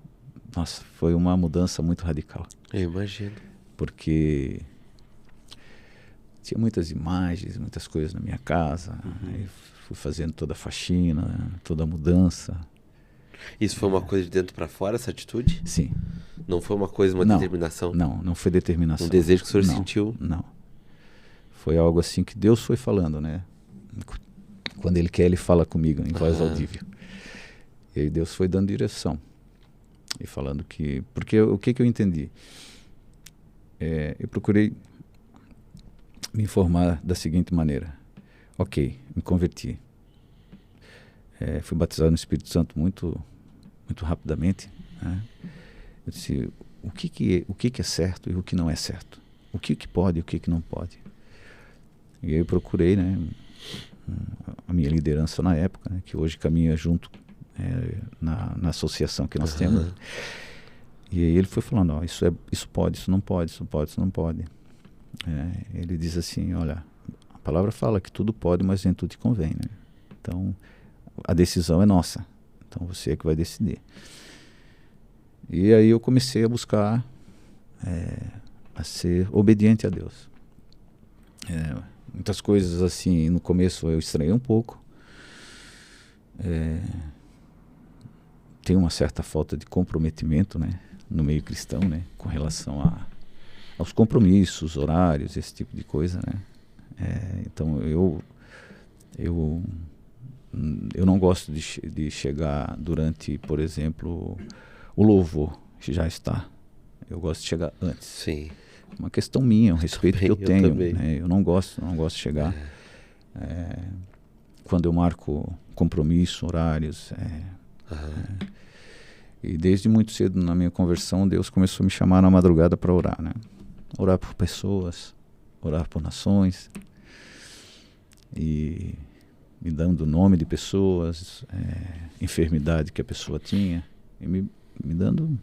nossa, foi uma mudança muito radical. Eu imagino. Porque tinha muitas imagens, muitas coisas na minha casa. Aí fui fazendo toda a faxina, toda a mudança. Isso foi uma coisa de dentro para fora, essa atitude? Sim. Não foi uma coisa, uma determinação? Não foi determinação. Um desejo que o senhor sentiu? Não. Foi algo assim que Deus foi falando, né? Quando Ele quer, Ele fala comigo em voz audível. E aí Deus foi dando direção. E falando que... Porque o que eu entendi? Eu procurei me informar da seguinte maneira. Ok, me converti. Fui batizado no Espírito Santo muito rapidamente, né? Eu disse, o que é certo e o que não é certo? O que pode e o que não pode? E aí eu procurei, né, a minha liderança na época, né, que hoje caminha junto na associação que nós temos. E aí ele foi falando, ó, isso pode, isso não pode, isso pode, isso não pode. Ele diz assim, olha, a palavra fala que tudo pode, mas nem tudo te convém, né? Então, a decisão é nossa. Então, você é que vai decidir. E aí eu comecei a buscar a ser obediente a Deus. Muitas coisas assim, no começo eu estranhei um pouco. Tem uma certa falta de comprometimento, né, no meio cristão, né, com relação aos compromissos, horários, esse tipo de coisa, né. Então eu não gosto de chegar durante, por exemplo, o louvor, que já está. Eu gosto de chegar antes. Sim. Uma questão minha, um respeito que eu tenho. Também. Né? Eu não gosto de chegar. Quando eu marco compromisso, horários. E desde muito cedo na minha conversão, Deus começou a me chamar na madrugada para orar, né? Orar por pessoas, orar por nações. E me dando o nome de pessoas, enfermidade que a pessoa tinha, e me dando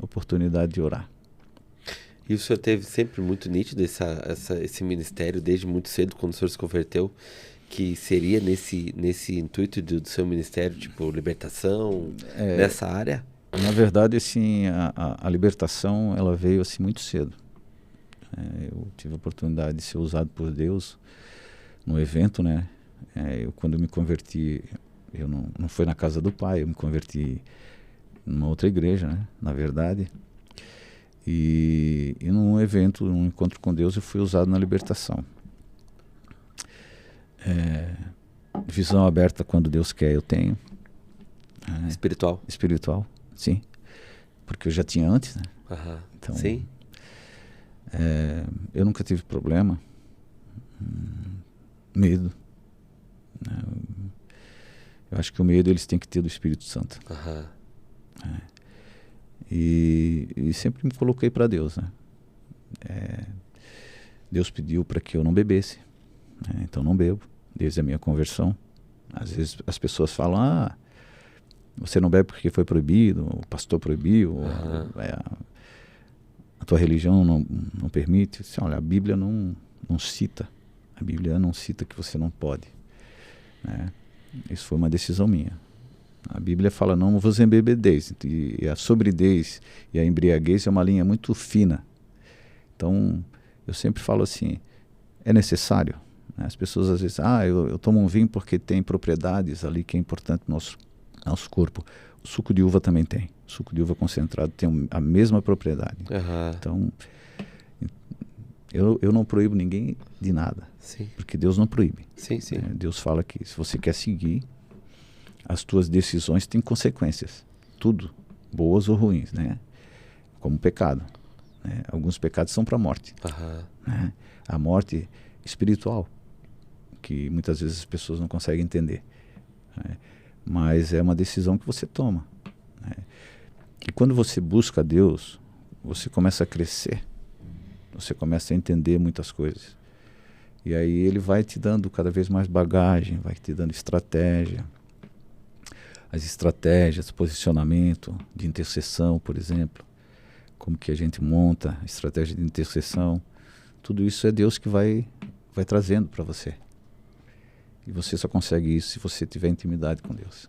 oportunidade de orar. E o senhor teve sempre muito nítido esse ministério, desde muito cedo, quando o senhor se converteu, que seria nesse intuito do seu ministério, tipo, libertação, nessa área? Na verdade, assim, a libertação, ela veio assim muito cedo. Eu tive a oportunidade de ser usado por Deus no evento, né? Quando eu me converti, eu não foi na casa do pai, eu me converti numa outra igreja, né? Na verdade. E num evento, num encontro com Deus, eu fui usado na libertação. Visão aberta quando Deus quer, eu tenho. Espiritual? Espiritual, sim. Porque eu já tinha antes, né? Então, sim. Eu nunca tive problema, medo. Eu acho que o medo eles têm que ter do Espírito Santo. Aham. E sempre me coloquei para Deus, né? Deus pediu para que eu não bebesse, né? Então não bebo, desde a minha conversão. Às vezes as pessoas falam, você não bebe porque foi proibido, o pastor proibiu, a tua religião não permite. Eu disse, olha, a Bíblia não cita, a Bíblia não cita que você não pode, né? Isso foi uma decisão minha. A Bíblia fala, não vos embebedeis, e a sobridez e a embriaguez é uma linha muito fina. Então, eu sempre falo assim, é necessário, né? As pessoas às vezes, eu tomo um vinho porque tem propriedades ali que é importante no nosso corpo. O suco de uva também tem. O suco de uva concentrado tem a mesma propriedade. Então, eu não proíbo ninguém de nada. Sim. Porque Deus não proíbe. Sim, sim. Deus fala que se você quer seguir, as tuas decisões têm consequências. Tudo, boas ou ruins, né? Como pecado, né? Alguns pecados são para a morte. Né? A morte espiritual, que muitas vezes as pessoas não conseguem entender, né? Mas é uma decisão que você toma, né? E quando você busca Deus, você começa a crescer, você começa a entender muitas coisas. E aí ele vai te dando cada vez mais bagagem, vai te dando estratégia. As estratégias, posicionamento de intercessão, por exemplo. Como que a gente monta a estratégia de intercessão. Tudo isso é Deus que vai trazendo para você. E você só consegue isso se você tiver intimidade com Deus.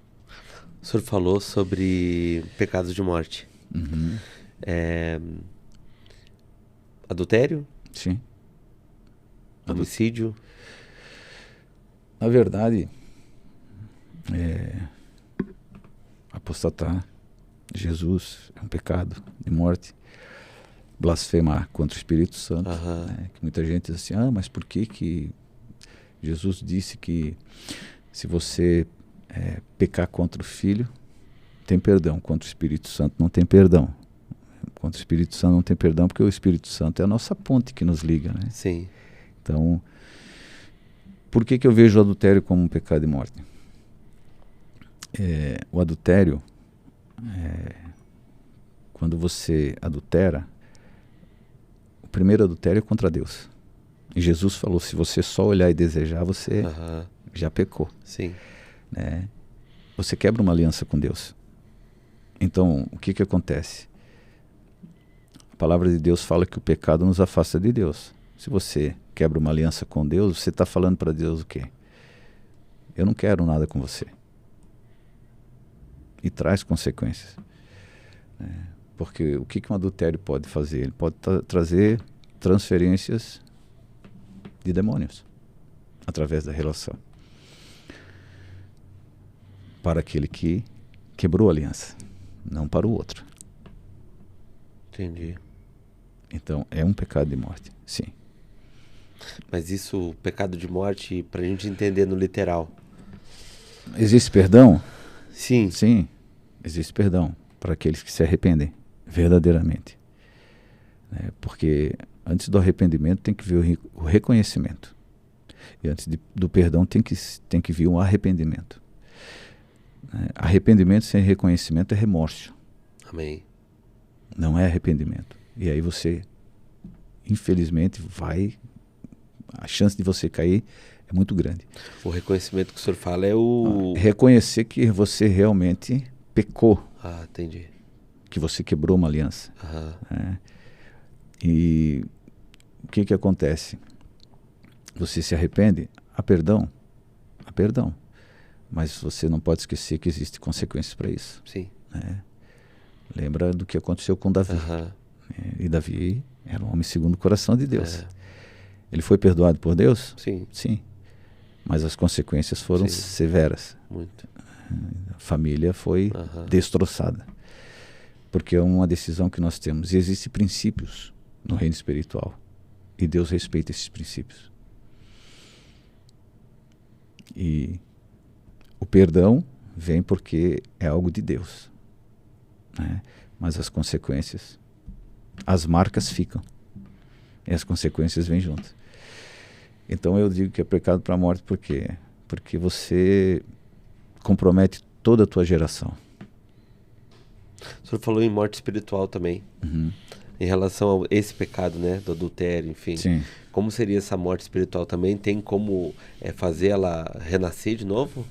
O senhor falou sobre pecados de morte. Uhum. Adultério? Sim. Homicídio? Na verdade, apostatar Jesus é um pecado de morte. Blasfemar contra o Espírito Santo, né? Que muita gente diz assim, mas por que Jesus disse que se você pecar contra o Filho, tem perdão, contra o Espírito Santo não tem perdão. Contra o Espírito Santo não tem perdão, porque o Espírito Santo é a nossa ponte que nos liga, né? Sim. Então, por que eu vejo o adultério como um pecado de morte? O adultério, quando você adultera, o primeiro adultério é contra Deus. E Jesus falou, se você só olhar e desejar, você já pecou. Sim. Né? Você quebra uma aliança com Deus. Então, o que acontece? A palavra de Deus fala que o pecado nos afasta de Deus. Se você quebra uma aliança com Deus, você está falando para Deus o quê? Eu não quero nada com você. E traz consequências. Porque o que um adultério pode fazer? Ele pode trazer transferências de demônios através da relação para aquele que quebrou a aliança, não para o outro. Entendi. Então, é um pecado de morte, sim. Mas isso, pecado de morte, para a gente entender no literal. Existe perdão? Sim. Sim, existe perdão para aqueles que se arrependem verdadeiramente. Porque antes do arrependimento tem que vir o reconhecimento. E antes do perdão tem que vir um arrependimento. Arrependimento sem reconhecimento é remorso. Amém. Não é arrependimento. E aí você, infelizmente, a chance de você cair é muito grande. O reconhecimento que o senhor fala é o... Reconhecer que você realmente pecou. Entendi. Que você quebrou uma aliança. E o que acontece? Você se arrepende? Há perdão. Mas você não pode esquecer que existem consequências para isso. Sim. Lembra do que aconteceu com Davi. E Davi era um homem segundo o coração de Deus. Ele foi perdoado por Deus? Sim. Sim. Mas as consequências foram severas. Muito. A família foi destroçada. Porque é uma decisão que nós temos. E existem princípios no reino espiritual. E Deus respeita esses princípios. E o perdão vem porque é algo de Deus. Mas as consequências, as marcas ficam. E as consequências vêm junto. Então eu digo que é pecado para a morte por quê? Porque você compromete toda a tua geração. O senhor falou em morte espiritual também. Em relação a esse pecado, né? Do adultério, enfim. Sim. Como seria essa morte espiritual também? Tem como fazer ela renascer de novo?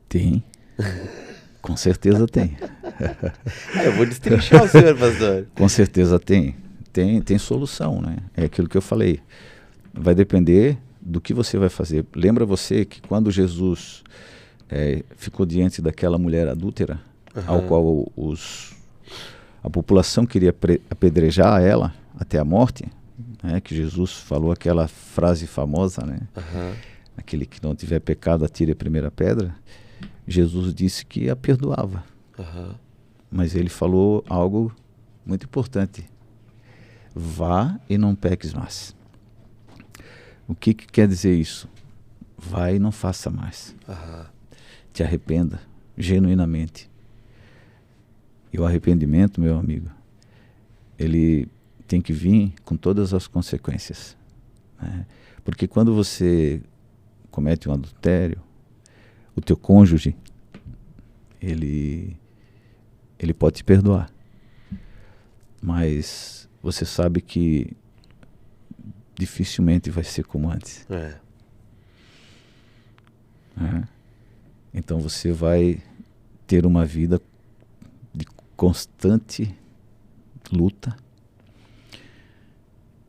Tem. Com certeza tem. Eu vou destrinchar o senhor, pastor. Com certeza tem. Tem solução, né? É aquilo que eu falei. Vai depender do que você vai fazer. Lembra você que quando Jesus ficou diante daquela mulher adúltera, ao qual a população queria apedrejar ela até a morte, né? Que Jesus falou aquela frase famosa, né? Aquele que não tiver pecado atire a primeira pedra. Jesus disse que a perdoava. Mas ele falou algo muito importante. Vá e não peques mais. O que quer dizer isso? Vá e não faça mais. Te arrependa genuinamente. E o arrependimento, meu amigo, ele tem que vir com todas as consequências, né? Porque quando você comete um adultério, o teu cônjuge, ele pode te perdoar. Mas você sabe que dificilmente vai ser como antes. Então você vai ter uma vida de constante luta,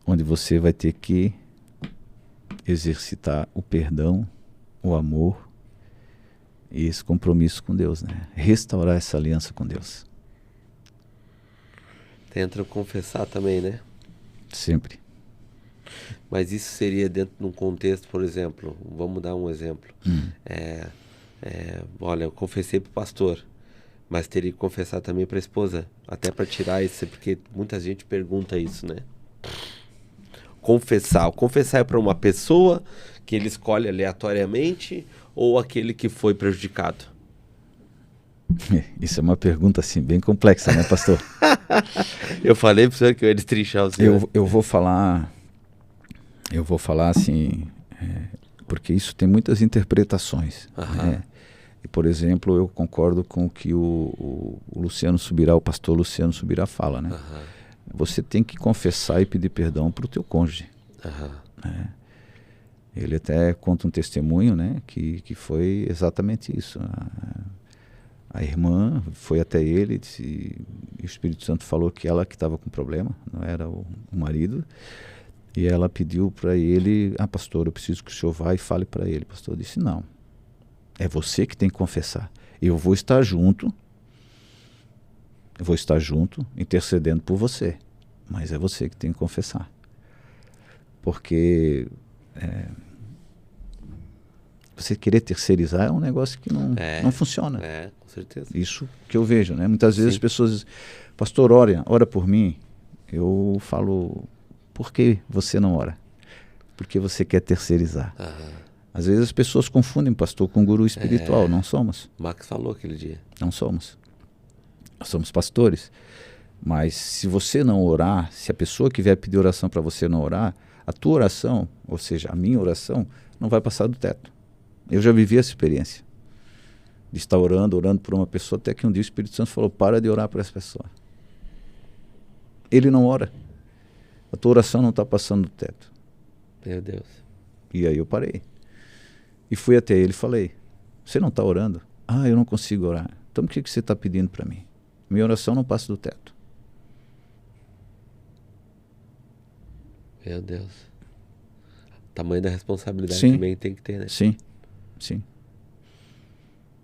onde você vai ter que exercitar o perdão, o amor e esse compromisso com Deus, né? Restaurar essa aliança com Deus. Tenta confessar também, né? Sempre. Mas isso seria dentro de um contexto, por exemplo, vamos dar um exemplo. Olha, eu confessei para o pastor, mas teria que confessar também para a esposa, até para tirar isso, porque muita gente pergunta isso, né? Confessar. O confessar é para uma pessoa que ele escolhe aleatoriamente ou aquele que foi prejudicado? Isso é uma pergunta assim bem complexa, né, pastor? Eu falei para o senhor que eu ia destrinchar o senhor. Eu vou falar assim, porque isso tem muitas interpretações. Né? E, por exemplo, eu concordo com o que o Luciano Subirá, o pastor Luciano Subirá fala, né? Você tem que confessar e pedir perdão para o teu cônjuge. Né? Ele até conta um testemunho, né, que foi exatamente isso. A irmã foi até ele e o Espírito Santo falou que ela que estava com problema, não era o marido. E ela pediu para ele, pastor, eu preciso que o senhor vá e fale para ele. O pastor disse, não, é você que tem que confessar. Eu vou estar junto, intercedendo por você, mas é você que tem que confessar. Porque você querer terceirizar é um negócio que não funciona. Com certeza. Isso que eu vejo, né? Muitas vezes as pessoas dizem, pastor, ora por mim. Eu falo, por que você não ora? Porque você quer terceirizar. Às vezes as pessoas confundem pastor com guru espiritual. Não somos. Max falou aquele dia. Não somos. Nós somos pastores. Mas se você não orar, se a pessoa que vier pedir oração para você não orar, a tua oração, ou seja, a minha oração, não vai passar do teto. Eu já vivi essa experiência. De estar orando por uma pessoa, até que um dia o Espírito Santo falou, para de orar por essa pessoa. Ele não ora. A tua oração não está passando do teto. Meu Deus. E aí eu parei. E fui até ele e falei, você não está orando? Eu não consigo orar. Então por que você está pedindo para mim? Minha oração não passa do teto. Meu Deus. O tamanho da responsabilidade também tem que ter, né? Sim.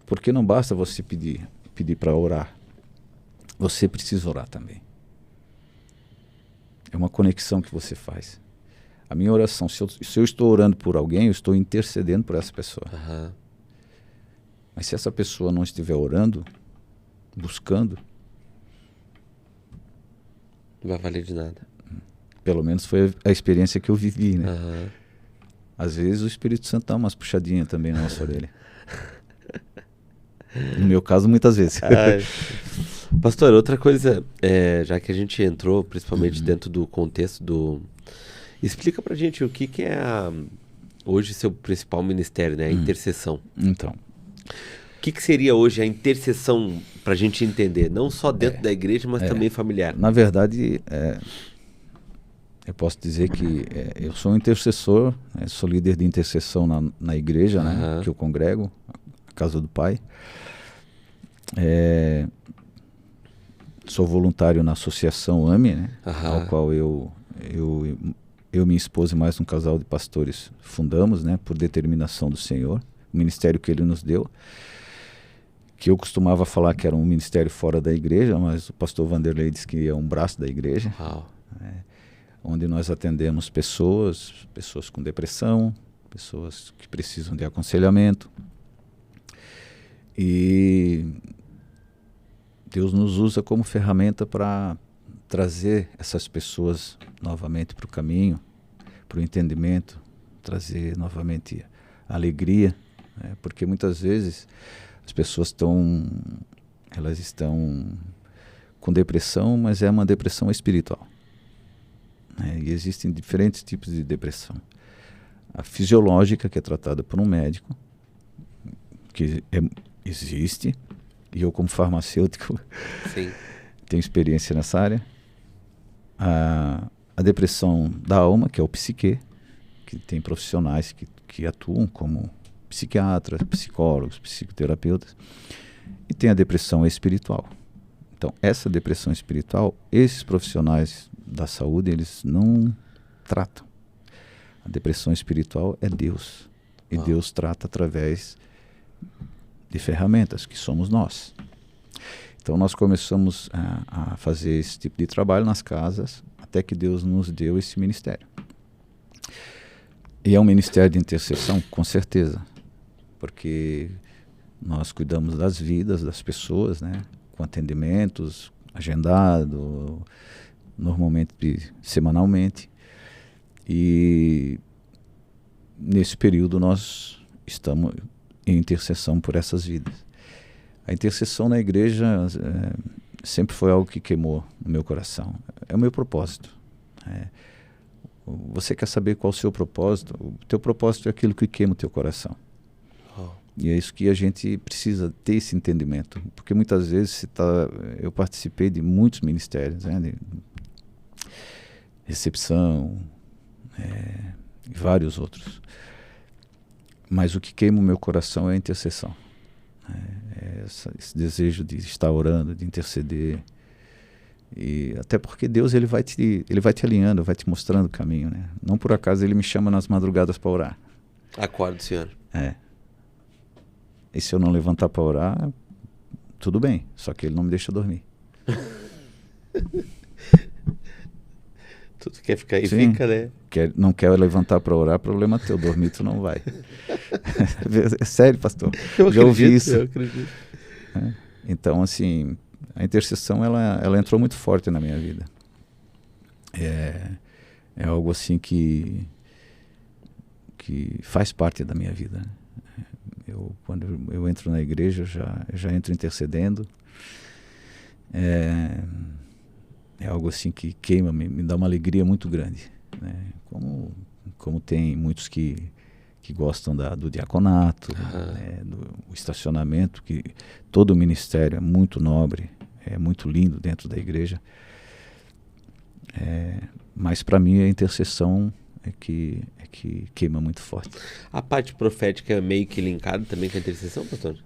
Porque não basta você pedir para orar. Você precisa orar também. É uma conexão que você faz. A minha oração, se eu estou orando por alguém, eu estou intercedendo por essa pessoa. Mas se essa pessoa não estiver orando, buscando, não vai valer de nada. Pelo menos foi a experiência que eu vivi, né? Às vezes o Espírito Santo dá umas puxadinhas também na nossa orelha. No meu caso, muitas vezes. Pastor, outra coisa, já que a gente entrou principalmente dentro do contexto do... Explica pra gente o que é Hoje seu principal ministério, né? A intercessão. Então. O que seria hoje a intercessão para a gente entender? Não só dentro da igreja, mas também familiar. Na verdade, eu posso dizer que eu sou um intercessor, né? Sou líder de intercessão na igreja, né? Que eu congrego, a Casa do Pai. Sou voluntário na associação AME, né? Ao qual eu minha esposa e mais um casal de pastores fundamos, né? Por determinação do Senhor, o ministério que Ele nos deu, que eu costumava falar que era um ministério fora da igreja, mas o pastor Vanderlei disse que é um braço da igreja, onde nós atendemos pessoas com depressão, pessoas que precisam de aconselhamento, e Deus nos usa como ferramenta para trazer essas pessoas novamente para o caminho, para o entendimento, trazer novamente a alegria, né? Porque muitas vezes as pessoas estão com depressão, mas é uma depressão espiritual, né? E existem diferentes tipos de depressão. A fisiológica, que é tratada por um médico, que existe, e eu como farmacêutico tenho experiência nessa área. A depressão da alma, que é o psique, que tem profissionais que atuam como psiquiatras, psicólogos, psicoterapeutas, e tem a depressão espiritual. Então, essa depressão espiritual, esses profissionais da saúde, eles não tratam. A depressão espiritual é Deus, e Deus trata através de ferramentas, que somos nós. Então, nós começamos a fazer esse tipo de trabalho nas casas, até que Deus nos deu esse ministério. E é um ministério de intercessão, com certeza, porque nós cuidamos das vidas das pessoas, né? Com atendimentos, agendado, normalmente semanalmente. E nesse período nós estamos em intercessão por essas vidas. A intercessão na igreja sempre foi algo que queimou no meu coração. É o meu propósito. Você quer saber qual é o seu propósito? O teu propósito é aquilo que queima o teu coração. E é isso que a gente precisa ter, esse entendimento. Porque muitas vezes eu participei de muitos ministérios, né? De recepção, e vários outros. Mas o que queima o meu coração é a intercessão. Esse desejo de estar orando, de interceder. E até porque Deus ele vai te alinhando, vai te mostrando o caminho, né? Não por acaso Ele me chama nas madrugadas para orar. Acordo, Senhor. E se eu não levantar para orar, tudo bem, só que Ele não me deixa dormir. Tu quer ficar aí, fica, né? Não quer levantar para orar, problema teu, dormir tu não vai. É sério, pastor. Já ouvi isso. Eu acredito. Então, assim, a intercessão, ela entrou muito forte na minha vida. É algo assim que faz parte da minha vida. Quando eu entro na igreja, já entro intercedendo. É algo assim que queima, me dá uma alegria muito grande, né? Como tem muitos que gostam do diaconato, né? Do estacionamento, que todo o ministério é muito nobre, é muito lindo dentro da igreja. Mas para mim a intercessão é que queima muito forte. A parte profética é meio que linkada também com a intercessão, pastor?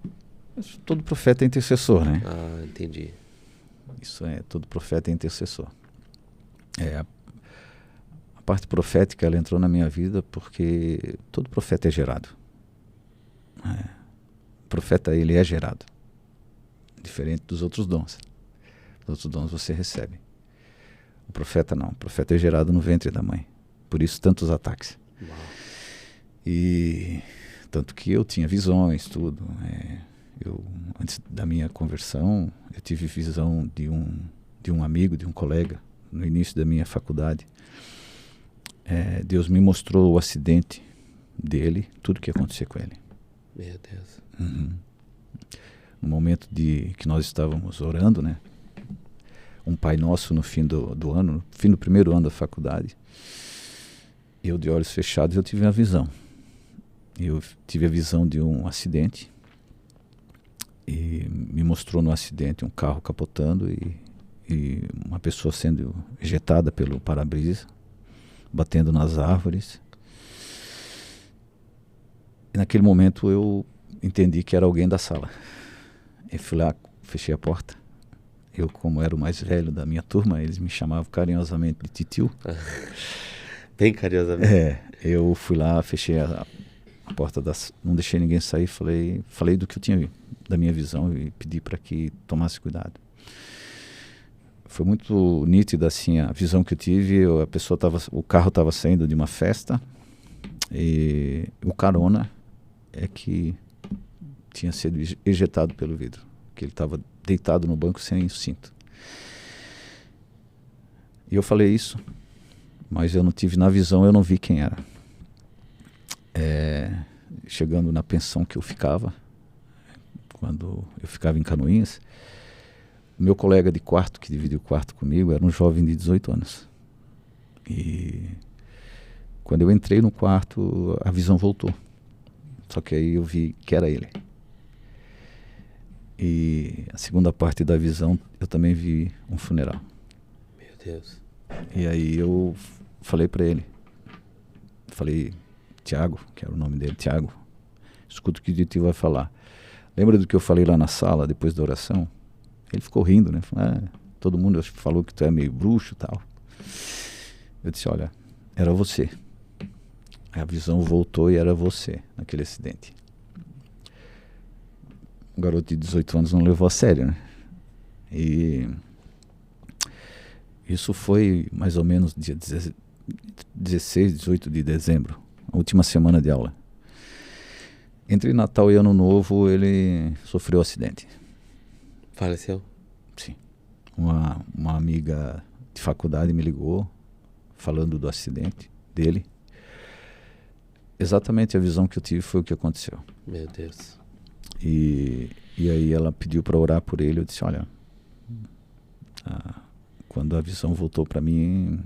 Todo profeta é intercessor, né? Entendi. Isso todo profeta é intercessor. A parte profética, ela entrou na minha vida porque todo profeta é gerado. O profeta, ele é gerado. Diferente dos outros dons. Os outros dons você recebe. O profeta não. O profeta é gerado no ventre da mãe. Por isso, tantos ataques. Uau. E tanto que eu tinha visões, tudo. Antes da minha conversão, eu tive visão de um amigo, de um colega, no início da minha faculdade. Deus me mostrou o acidente dele, tudo que ia acontecer com ele. Meu Deus. No momento que nós estávamos orando, né? Um Pai Nosso no fim do ano, no fim do primeiro ano da faculdade, eu de olhos fechados, eu tive uma visão. Eu tive a visão de um acidente e me mostrou no acidente um carro capotando e uma pessoa sendo ejetada pelo para-brisa, batendo nas árvores. E naquele momento eu entendi que era alguém da sala. Eu fui lá, fechei a porta. Eu, como era o mais velho da minha turma, eles me chamavam carinhosamente de titio. Bem carinhosamente. Eu fui lá, fechei a porta, não deixei ninguém sair, falei do que eu tinha, da minha visão, e pedi para que tomasse cuidado. Foi muito nítida assim a visão que eu tive. O carro estava saindo de uma festa e o carona é que tinha sido ejetado pelo vidro, que ele estava deitado no banco sem cinto. E eu falei isso, mas eu não tive na visão, eu não vi quem era. Chegando na pensão que eu ficava, quando eu ficava em Canoinhas, meu colega de quarto, que dividiu o quarto comigo, era um jovem de 18 anos. E quando eu entrei no quarto, a visão voltou. Só que aí eu vi que era ele. E a segunda parte da visão, eu também vi um funeral. Meu Deus. E aí eu falei para ele, Tiago, que era o nome dele, Tiago, escuta o que o tio vai falar. Lembra do que eu falei lá na sala, depois da oração? Ele ficou rindo, né? Falou, todo mundo falou que tu é meio bruxo e tal. Eu disse, olha, era você. A visão voltou e era você, naquele acidente. Um garoto de 18 anos não levou a sério, né? E isso foi mais ou menos dia 16, 18 de dezembro, a última semana de aula. Entre Natal e Ano Novo, ele sofreu um acidente. Faleceu? Sim. Uma amiga de faculdade me ligou, falando do acidente dele. Exatamente a visão que eu tive foi o que aconteceu. Meu Deus. E aí ela pediu para orar por ele. Eu disse, olha, quando a visão voltou para mim,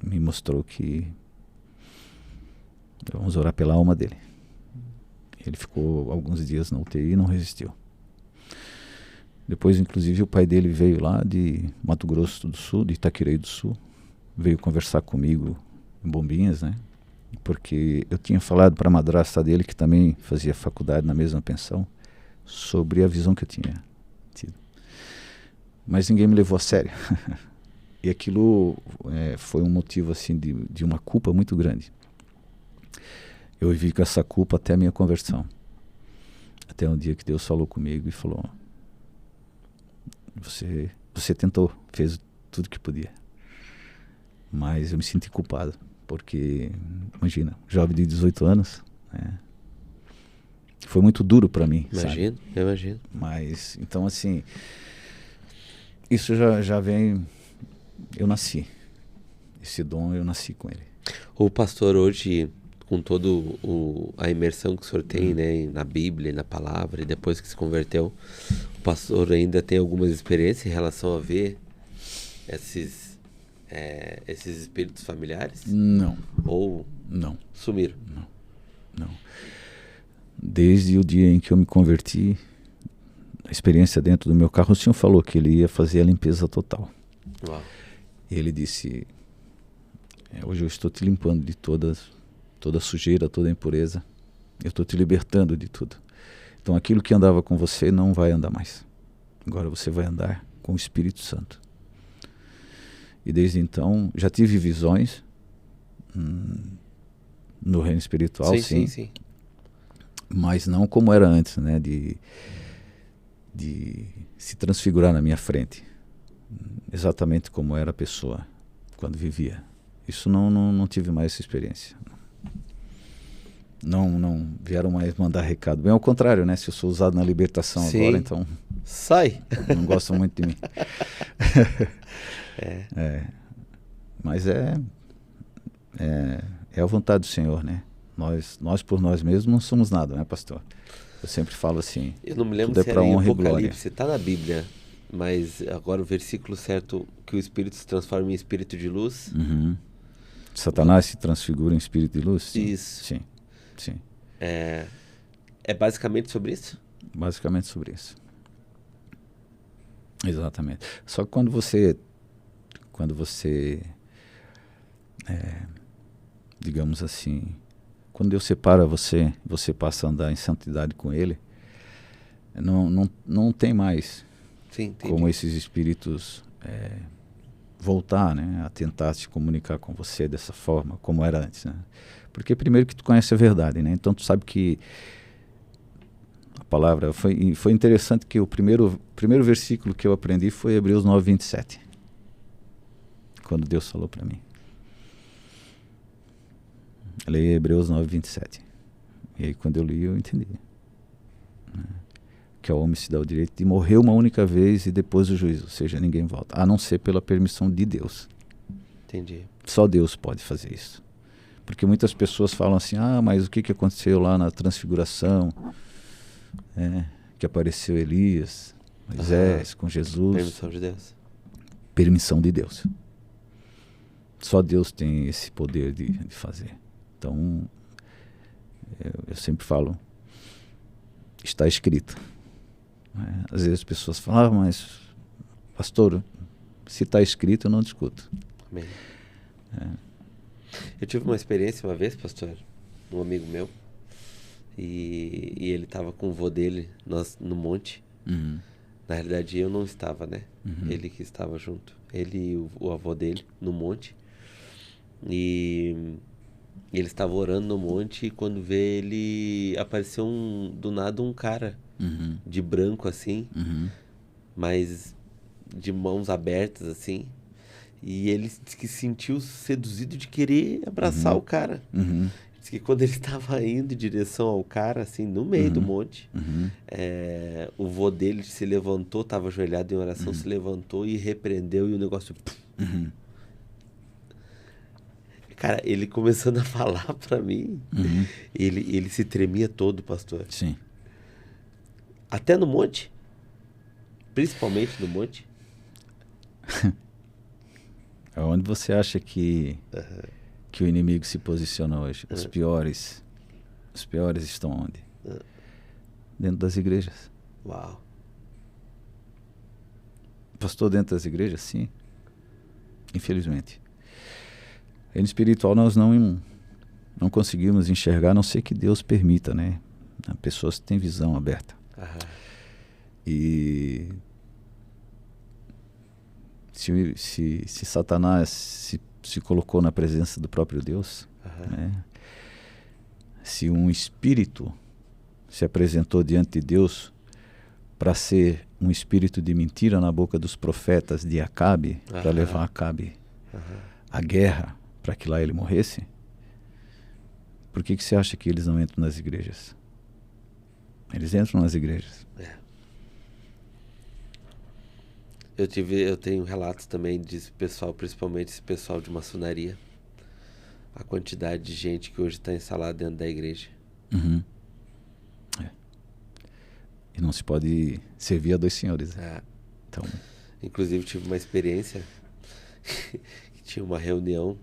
me mostrou que vamos orar pela alma dele. Ele ficou alguns dias na UTI e não resistiu. Depois, inclusive, o pai dele veio lá de Mato Grosso do Sul, de Itaquirei do Sul, veio conversar comigo em Bombinhas, né? Porque eu tinha falado para a madrasta dele, que também fazia faculdade na mesma pensão, sobre a visão que eu tinha tido. Mas ninguém me levou a sério. E aquilo foi um motivo assim de uma culpa muito grande. Eu vivi com essa culpa até a minha conversão. Até um dia que Deus falou comigo e falou, você tentou, fez tudo que podia. Mas eu me senti culpado, porque, imagina, jovem de 18 anos, né? Foi muito duro para mim. Imagino, sabe? Eu imagino. Mas, então assim, isso já vem, eu nasci. Esse dom, eu nasci com ele. O pastor hoje, com toda a imersão que o senhor tem, né, na Bíblia, na palavra, e depois que se converteu, o pastor ainda tem algumas experiências em relação a ver esses espíritos familiares? Não. Ou não sumiram? Não. Desde o dia em que eu me converti, a experiência dentro do meu carro, o senhor falou que ele ia fazer a limpeza total. Uau. Ele disse, hoje eu estou te limpando de toda sujeira, toda impureza. Eu estou te libertando de tudo. Então aquilo que andava com você não vai andar mais. Agora você vai andar com o Espírito Santo. E desde então, já tive visões no reino espiritual, sim. Mas não como era antes, né? De se transfigurar na minha frente. Exatamente como era a pessoa quando vivia. Isso não tive mais essa experiência. Não vieram mais mandar recado. Bem ao contrário, né? Se eu sou usado na libertação agora, então... Sai! Não gostam muito de mim. Mas é a vontade do Senhor, né? Nós por nós mesmos não somos nada, né, pastor? Eu sempre falo assim. Eu não me lembro se era em Apocalipse, está na Bíblia, mas agora o versículo certo, que o Espírito se transforma em Espírito de luz. Uhum. Satanás se transfigura em Espírito de luz? Sim. Isso. Sim. É basicamente sobre isso? Basicamente sobre isso. Exatamente. Só que quando você digamos assim, quando Deus separa você, você passa a andar em santidade com Ele, não tem mais Sim, como esses espíritos voltar, né, a tentar se comunicar com você dessa forma, como era antes, né? Porque primeiro que tu conhece a verdade, né? Então tu sabe que a palavra foi interessante que o primeiro versículo que eu aprendi foi Hebreus 9:27. Quando Deus falou para mim. Eu li Hebreus 9:27. E aí quando eu li eu entendi, né? Que ao homem se dá o direito de morrer uma única vez e depois do juízo, ou seja, ninguém volta, a não ser pela permissão de Deus. Entendi. Só Deus pode fazer isso. Porque muitas pessoas falam assim, mas o que aconteceu lá na transfiguração, que apareceu Elias, Moisés com Jesus. Permissão de Deus. Permissão de Deus. Só Deus tem esse poder de fazer. Então, eu sempre falo, está escrito. Às vezes as pessoas falam, mas pastor, se está escrito eu não discuto. Amém. Eu tive uma experiência uma vez, pastor, um amigo meu, e ele estava com o vô dele no monte. Uhum. Na realidade eu não estava, né? Uhum. Ele que estava junto. Ele e o avô dele no monte. E ele estava orando no monte e quando vê ele apareceu do nada um cara de branco assim, mas de mãos abertas assim. E ele disse que sentiu seduzido de querer abraçar o cara. Diz que quando ele estava indo em direção ao cara, assim, no meio do monte, o vô dele se levantou, estava ajoelhado em oração, se levantou e repreendeu e o negócio... Cara, ele começando a falar pra mim, ele se tremia todo, pastor. Sim. Até no monte? Principalmente no monte? Onde você acha que o inimigo se posiciona hoje? Os piores estão onde? Dentro das igrejas. Uau. Pastor, dentro das igrejas? Sim. Infelizmente. Reino espiritual nós não conseguimos enxergar, a não ser que Deus permita, né? Pessoas que têm visão aberta. E se Satanás se colocou na presença do próprio Deus, né? Se um espírito se apresentou diante de Deus para ser um espírito de mentira na boca dos profetas de Acabe, para levar Acabe à guerra, para que lá ele morresse, por que você acha que eles não entram nas igrejas? Eles entram nas igrejas. Eu tenho relatos também de pessoal, principalmente esse pessoal de maçonaria, a quantidade de gente que hoje está instalada dentro da igreja. E não se pode servir a dois senhores. Então... Inclusive tive uma experiência que tinha uma reunião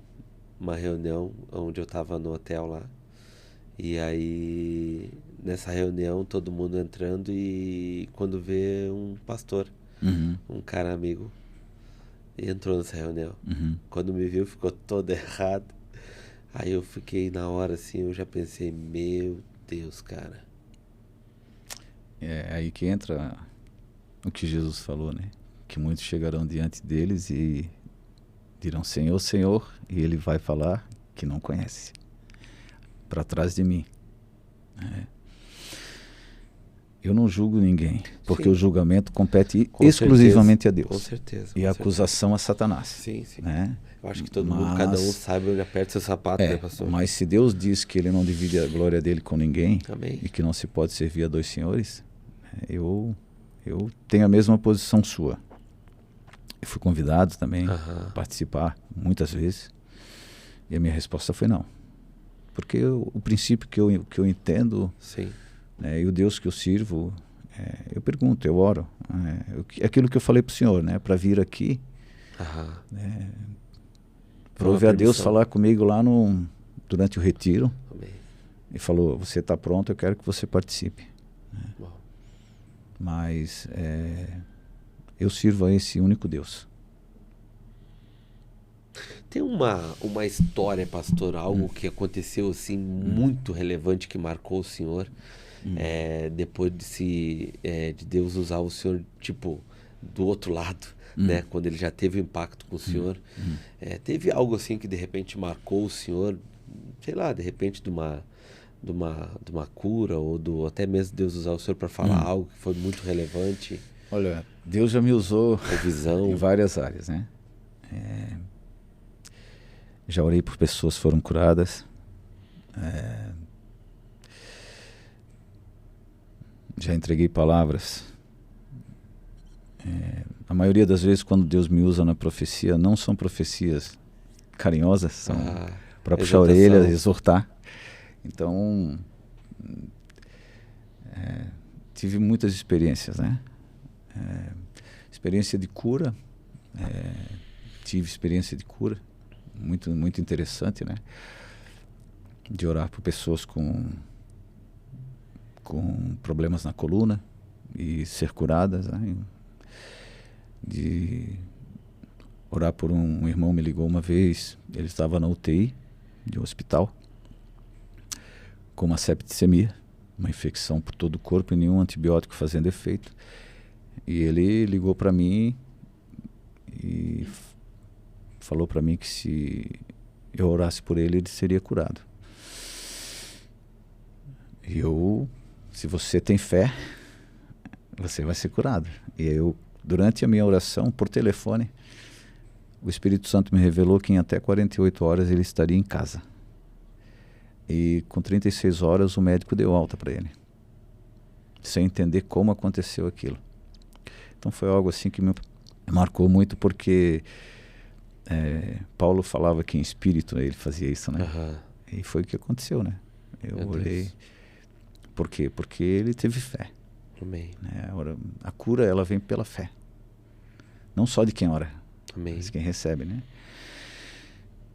onde eu estava no hotel lá. E aí, nessa reunião, todo mundo entrando e quando vê um pastor, um cara amigo, entrou nessa reunião. Quando me viu, ficou todo errado. Aí eu fiquei na hora assim, eu já pensei, meu Deus, cara. É aí que entra o que Jesus falou, né? Que muitos chegarão diante deles e dirão, Senhor, Senhor, e ele vai falar que não conhece. Para trás de mim. Eu não julgo ninguém, porque o julgamento compete exclusivamente a Deus. Com certeza. E a acusação a Satanás. Sim. Né? Eu acho que cada um sabe onde aperta seu sapato, né, pastor? Mas se Deus diz que ele não divide a glória dele com ninguém, Amém. E que não se pode servir a dois senhores, eu tenho a mesma posição sua. Eu fui convidado também a participar muitas vezes, e a minha resposta foi não. Porque o princípio que eu entendo, né, e o Deus que eu sirvo, eu pergunto, eu oro. Aquilo que eu falei para o senhor, né, para vir aqui, para ouvir a Deus falar comigo lá durante o retiro. Amém. e falou, você está pronto, eu quero que você participe. Uau. Mas eu sirvo a esse único Deus. Tem uma história, pastor, algo que aconteceu assim muito relevante que marcou o senhor, depois de Deus usar o senhor, tipo, do outro lado, né? Quando ele já teve impacto com o senhor. Teve algo assim que de repente marcou o senhor, sei lá, de repente de uma cura, ou até mesmo Deus usar o senhor para falar algo que foi muito relevante? Olha, Deus já me usou Visão. em várias áreas, né? Já orei por pessoas que foram curadas. Já entreguei palavras. A maioria das vezes, quando Deus me usa na profecia, não são profecias carinhosas, são para puxar a orelha, exortar. Então, tive muitas experiências, né? Experiência de cura. Tive experiência de cura. Muito, muito interessante, né? De orar por pessoas com problemas na coluna e ser curadas, né? De orar por um irmão, me ligou uma vez, ele estava na UTI de um hospital com uma septicemia, uma infecção por todo o corpo e nenhum antibiótico fazendo efeito. E ele ligou para mim e falou para mim que se eu orasse por ele, ele seria curado. E se você tem fé, você vai ser curado. E eu, durante a minha oração, por telefone, o Espírito Santo me revelou que em até 48 horas ele estaria em casa. E com 36 horas o médico deu alta para ele, sem entender como aconteceu aquilo. Então foi algo assim que me marcou muito, porque Paulo falava que em espírito ele fazia isso, né? E foi o que aconteceu, né? Eu orei. Por quê? Porque ele teve fé. Amém. Né? A cura, ela vem pela fé. Não só de quem ora, Amém. mas de quem recebe, né?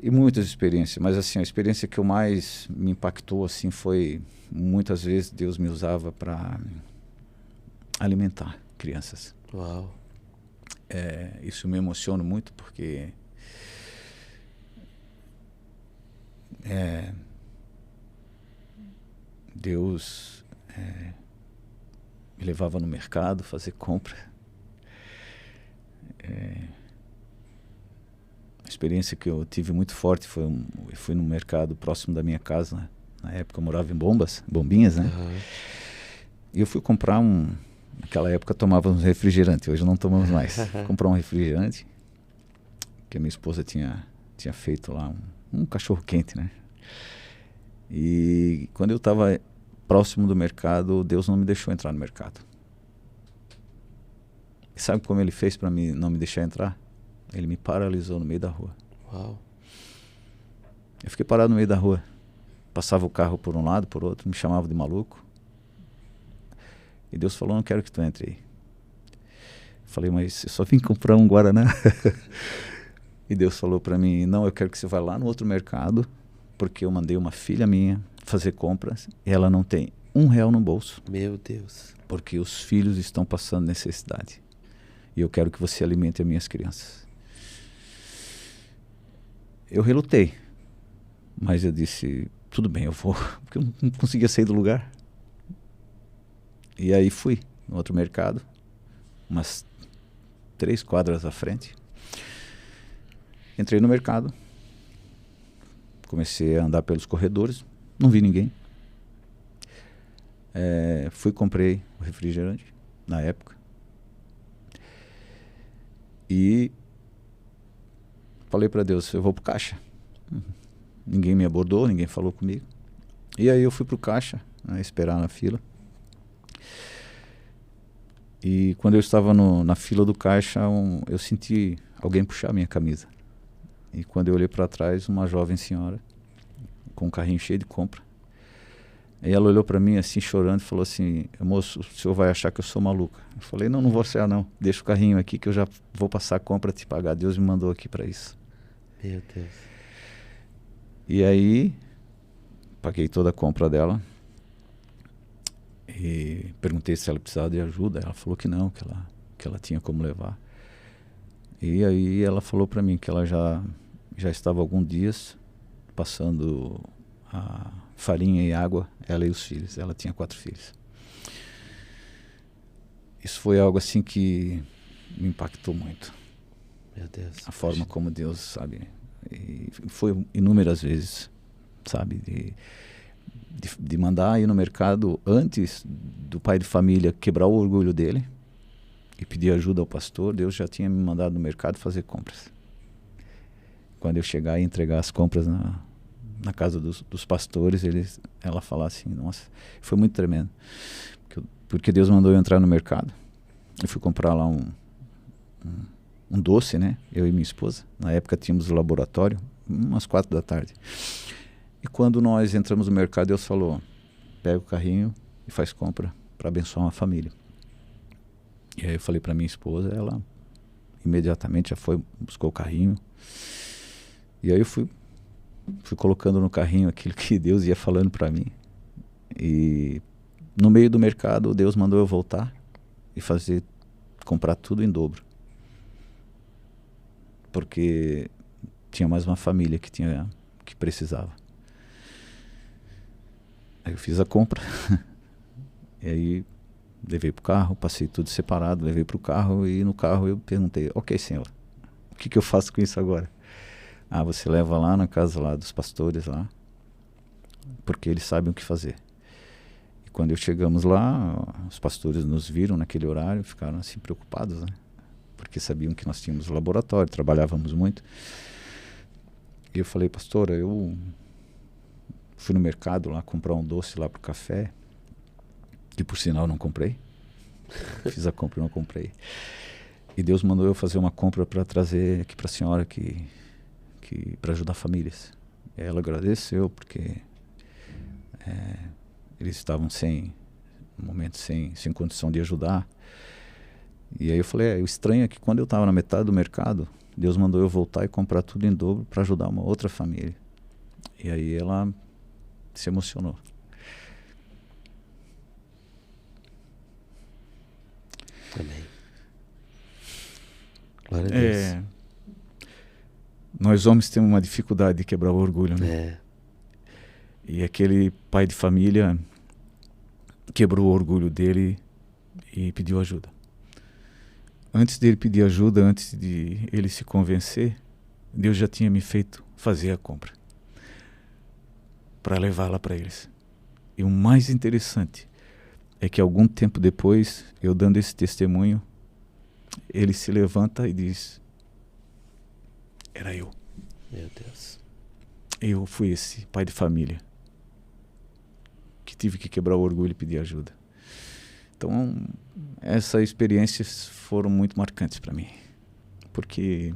E muitas experiências, mas assim, a experiência que mais me impactou assim foi, muitas vezes Deus me usava para alimentar crianças. Uau. Isso me emociona muito, porque Deus me levava no mercado fazer compra. A experiência que eu tive muito forte foi eu fui num mercado próximo da minha casa, né? Na época eu morava em Bombinhas, né? E eu fui comprar naquela época tomávamos refrigerante, hoje não tomamos mais. Comprar um refrigerante, que a minha esposa tinha feito lá um cachorro quente, né? E quando eu estava próximo do mercado, Deus não me deixou entrar no mercado. E sabe como ele fez para não me deixar entrar? Ele me paralisou no meio da rua. Uau. Eu fiquei parado no meio da rua. Passava o carro por um lado, por outro, me chamava de maluco. E Deus falou, não quero que tu entre aí. Falei, mas eu só vim comprar um Guaraná. E Deus falou para mim, não, eu quero que você vá lá no outro mercado, porque eu mandei uma filha minha fazer compras e ela não tem R$1 no bolso. Meu Deus. Porque os filhos estão passando necessidade. E eu quero que você alimente as minhas crianças. Eu relutei. Mas eu disse, tudo bem, eu vou. Porque eu não conseguia sair do lugar. E aí fui no outro mercado, umas 3 quadras à frente. Entrei no mercado. Comecei a andar pelos corredores. Não vi ninguém. Comprei o refrigerante na época. E falei para Deus, eu vou pro caixa. Ninguém me abordou, ninguém falou comigo. E aí eu fui pro caixa, esperar na fila. E quando eu estava na fila do caixa, eu senti alguém puxar a minha camisa. E quando eu olhei para trás, uma jovem senhora com um carrinho cheio de compra. E ela olhou para mim assim, chorando, e falou assim, moço, o senhor vai achar que eu sou maluca. Eu falei, não vou achar não. Deixa o carrinho aqui que eu já vou passar a compra te pagar. Deus me mandou aqui para isso. Meu Deus. E aí paguei toda a compra dela e perguntei se ela precisava de ajuda. Ela falou que não, que ela tinha como levar. E aí ela falou para mim que ela já estava há alguns dias passando a farinha e água, ela e os filhos. Ela tinha 4 filhos. Isso foi algo assim que me impactou muito. Meu Deus. A forma como Deus, sabe, e foi inúmeras vezes, sabe, de mandar ir no mercado antes do pai de família quebrar o orgulho dele e pedir ajuda ao pastor. Deus já tinha me mandado no mercado fazer compras. Quando eu chegar e entregar as compras na casa dos pastores, ela falar assim, nossa, foi muito tremendo. Porque Deus mandou eu entrar no mercado. Eu fui comprar lá um doce, né? Eu e minha esposa. Na época tínhamos o laboratório, umas 4 da tarde. E quando nós entramos no mercado, Deus falou, pega o carrinho e faz compra para abençoar uma família. E aí eu falei para minha esposa, ela imediatamente já foi, buscou o carrinho. E aí eu fui colocando no carrinho aquilo que Deus ia falando para mim. E no meio do mercado, Deus mandou eu voltar e comprar tudo em dobro. Porque tinha mais uma família que precisava. Aí eu fiz a compra. E aí levei pro carro, passei tudo separado, levei pro carro e no carro eu perguntei, ok, Senhor, o que eu faço com isso agora? Ah, você leva lá na casa lá dos pastores lá, porque eles sabem o que fazer. E quando chegamos lá, os pastores nos viram naquele horário, ficaram assim preocupados, né? Porque sabiam que nós tínhamos laboratório, trabalhávamos muito. E eu falei, pastora, eu fui no mercado lá comprar um doce lá pro café, que por sinal não comprei. Fiz a compra e não comprei. E Deus mandou eu fazer uma compra para trazer aqui para a senhora para ajudar famílias. E ela agradeceu porque eles estavam no momento sem condição de ajudar. E aí eu falei, o estranho é que quando eu estava na metade do mercado, Deus mandou eu voltar e comprar tudo em dobro para ajudar uma outra família. E aí ela se emocionou. Amém. Glória a Deus. Nós homens temos uma dificuldade de quebrar o orgulho, né? É. E aquele pai de família quebrou o orgulho dele e pediu ajuda. Antes dele pedir ajuda, antes de ele se convencer, Deus já tinha me feito fazer a compra para levá-la para eles. E o mais interessante é que algum tempo depois, eu dando esse testemunho, ele se levanta e diz, era eu. Meu Deus. Eu fui esse pai de família que tive que quebrar o orgulho e pedir ajuda. Então, essas experiências foram muito marcantes para mim. Porque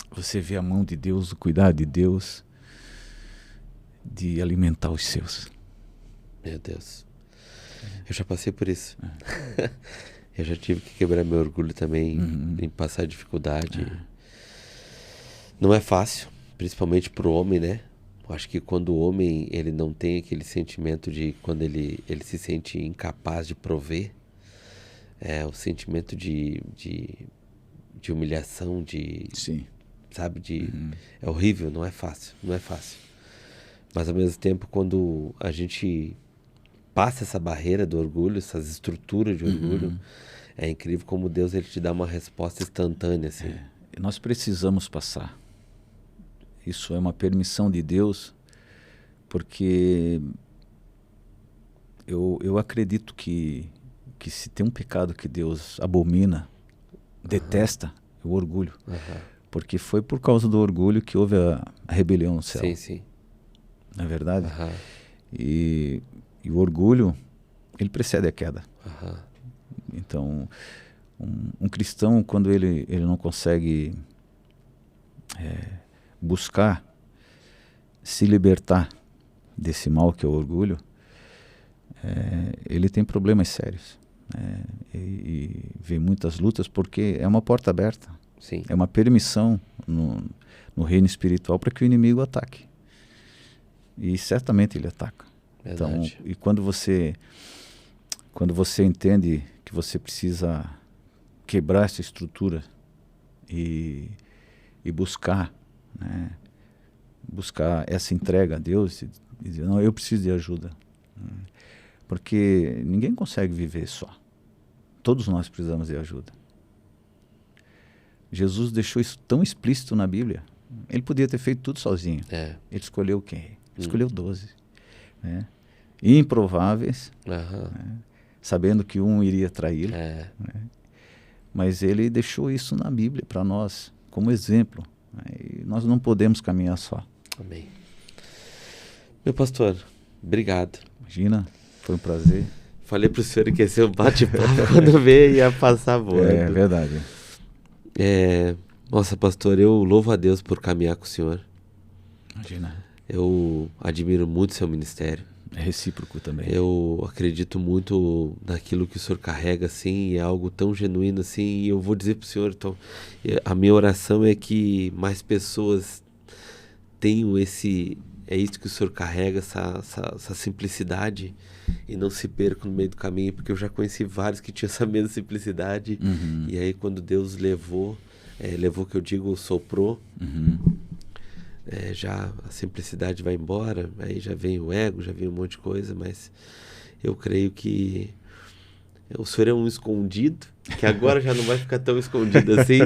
você vê a mão de Deus, o cuidado de Deus de alimentar os seus. Meu Deus. Eu já passei por isso. Eu já tive que quebrar meu orgulho também, em passar dificuldade. Não é fácil, principalmente pro homem, né? Eu acho que quando o homem ele não tem aquele sentimento de quando ele se sente incapaz de prover, o sentimento de humilhação, Sim. sabe, é horrível, não é fácil, não é fácil. Mas ao mesmo tempo, quando a gente passa essa barreira do orgulho, essas estruturas de orgulho, é incrível como Deus ele te dá uma resposta instantânea, assim. Nós precisamos passar. Isso é uma permissão de Deus, porque eu acredito que se tem um pecado que Deus abomina, detesta, é o orgulho. Porque foi por causa do orgulho que houve a rebelião no céu. Sim, sim. Não é verdade? E o orgulho, ele precede a queda. Então, um cristão, quando ele não consegue buscar se libertar desse mal que é o orgulho, ele tem problemas sérios. E vê muitas lutas porque é uma porta aberta. Sim. É uma permissão no reino espiritual para que o inimigo ataque. E certamente ele ataca. Verdade. Então, e quando você entende que você precisa quebrar essa estrutura e buscar, né, buscar essa entrega a Deus e dizer, não, eu preciso de ajuda. Porque ninguém consegue viver só. Todos nós precisamos de ajuda. Jesus deixou isso tão explícito na Bíblia. Ele podia ter feito tudo sozinho. Ele escolheu quem? Escolheu 12. Né? Improváveis, né? Sabendo que um iria traí-lo. Né? Mas ele deixou isso na Bíblia para nós, como exemplo. Né? E nós não podemos caminhar só. Amém. Meu pastor, obrigado. Imagina, foi um prazer. Falei para o senhor que ia ser um bate-papo quando veio ia passar voando. É verdade. Nossa, pastor, eu louvo a Deus por caminhar com o senhor. Imagina. Eu admiro muito seu ministério. É recíproco também. Eu acredito muito naquilo que o senhor carrega, assim, é algo tão genuíno, assim, e eu vou dizer para o senhor, então, a minha oração é que mais pessoas tenham é isso que o senhor carrega, essa simplicidade, e não se percam no meio do caminho, porque eu já conheci vários que tinham essa mesma simplicidade, e aí quando Deus levou que eu digo, soprou, já a simplicidade vai embora, aí já vem o ego, já vem um monte de coisa, mas eu creio que o senhor é um escondido, que agora já não vai ficar tão escondido assim.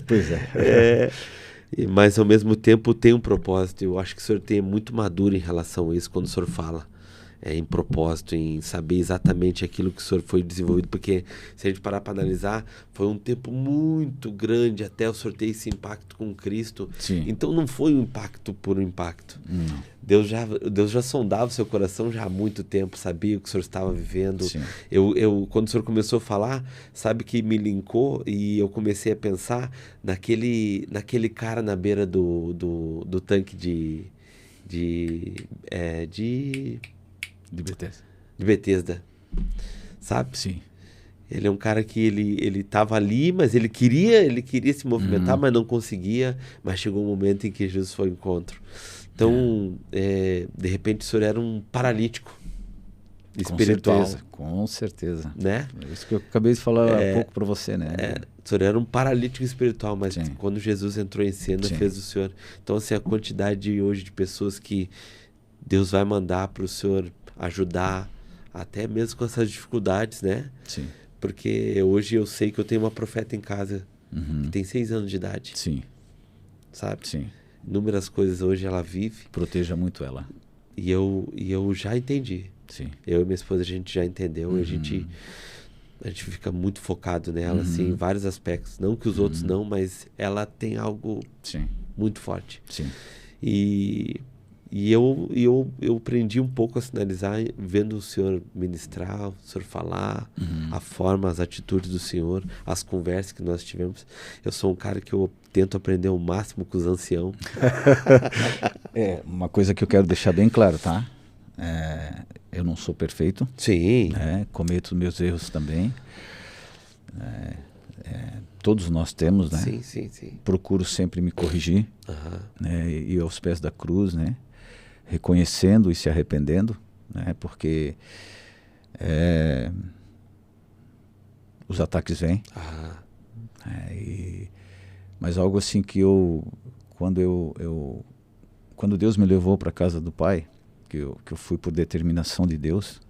Pois é. Mas ao mesmo tempo tem um propósito. Eu acho que o senhor tem muito maduro em relação a isso quando o senhor fala. Em propósito, em saber exatamente aquilo que o senhor foi desenvolvido, porque se a gente parar para analisar, foi um tempo muito grande até o senhor ter esse impacto com Cristo. Sim. Então não foi um impacto por um impacto. Não. Deus já sondava o seu coração já há muito tempo, sabia o que o senhor estava vivendo. Sim. Quando o senhor começou a falar, sabe que me linkou e eu comecei a pensar naquele cara na beira do tanque de Bethesda. De Bethesda, sabe? Sim. Ele é um cara que ele estava ali, mas ele queria se movimentar, mas não conseguia. Mas chegou um momento em que Jesus foi ao encontro. Então, de repente, o senhor era um paralítico espiritual. Com certeza. Né? É isso que eu acabei de falar há pouco para você, né? O senhor era um paralítico espiritual, mas Sim. quando Jesus entrou em cena, Sim. fez o senhor. Então, assim, a quantidade hoje de pessoas que Deus vai mandar para o senhor ajudar, até mesmo com essas dificuldades, né? Sim. Porque hoje eu sei que eu tenho uma profeta em casa que tem 6 anos de idade. Sim. Sabe? Sim. Inúmeras coisas hoje ela vive. Proteja muito ela. E eu já entendi. Sim. Eu e minha esposa, a gente já entendeu. A gente fica muito focado nela, assim, em vários aspectos. Não que os outros não, mas ela tem algo muito forte. Sim. E eu aprendi um pouco a sinalizar, vendo o senhor ministrar, o senhor falar, a forma, as atitudes do senhor, as conversas que nós tivemos. Eu sou um cara que eu tento aprender o máximo com os anciãos. Uma coisa que eu quero deixar bem claro, tá? Eu não sou perfeito. Sim. Cometo meus erros também. Todos nós temos, né? Sim. Procuro sempre me corrigir, né? E aos pés da cruz, né? Reconhecendo e se arrependendo, né? Porque os ataques vêm. Mas algo assim que quando Deus me levou para a casa do Pai, que eu fui por determinação de Deus,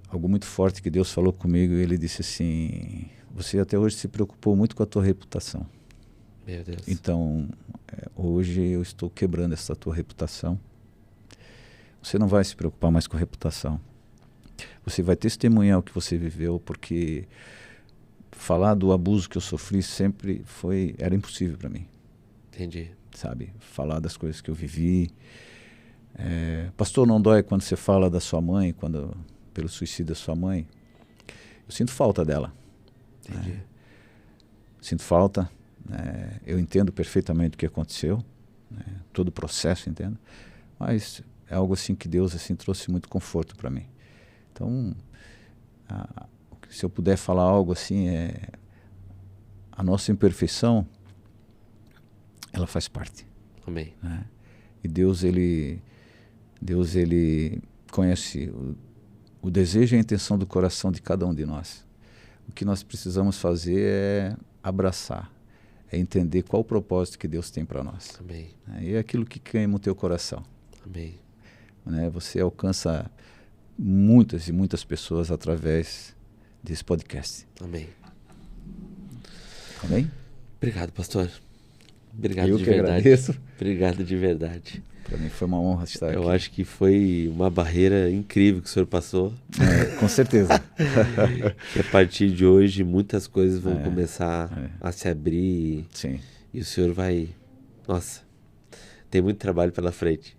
algo muito forte que Deus falou comigo, e ele disse assim: você até hoje se preocupou muito com a tua reputação. Meu Deus. Então, hoje eu estou quebrando essa tua reputação. Você não vai se preocupar mais com a reputação. Você vai testemunhar o que você viveu, porque falar do abuso que eu sofri sempre era impossível para mim. Entendi. Sabe? Falar das coisas que eu vivi. Pastor, não dói quando você fala da sua mãe, pelo suicídio da sua mãe? Eu sinto falta dela. Entendi. Sinto falta. Eu entendo perfeitamente o que aconteceu, né? Todo o processo, entendo. Mas é algo assim que Deus assim trouxe muito conforto para mim. Então, se eu puder falar algo assim, a nossa imperfeição, ela faz parte. Amém. Né? E Deus ele conhece o desejo e a intenção do coração de cada um de nós. O que nós precisamos fazer é abraçar, é entender qual o propósito que Deus tem para nós. Amém. E é aquilo que queima o teu coração. Amém. Né? Você alcança muitas e muitas pessoas através desse podcast. Amém. Amém? Obrigado, pastor. Obrigado Eu de que verdade. agradeço. Obrigado de verdade. Para mim foi uma honra estar aqui. Eu acho que foi uma barreira incrível que o senhor passou. Com certeza. Que a partir de hoje muitas coisas vão começar a se abrir. Sim. E o senhor vai... Nossa, tem muito trabalho pela frente.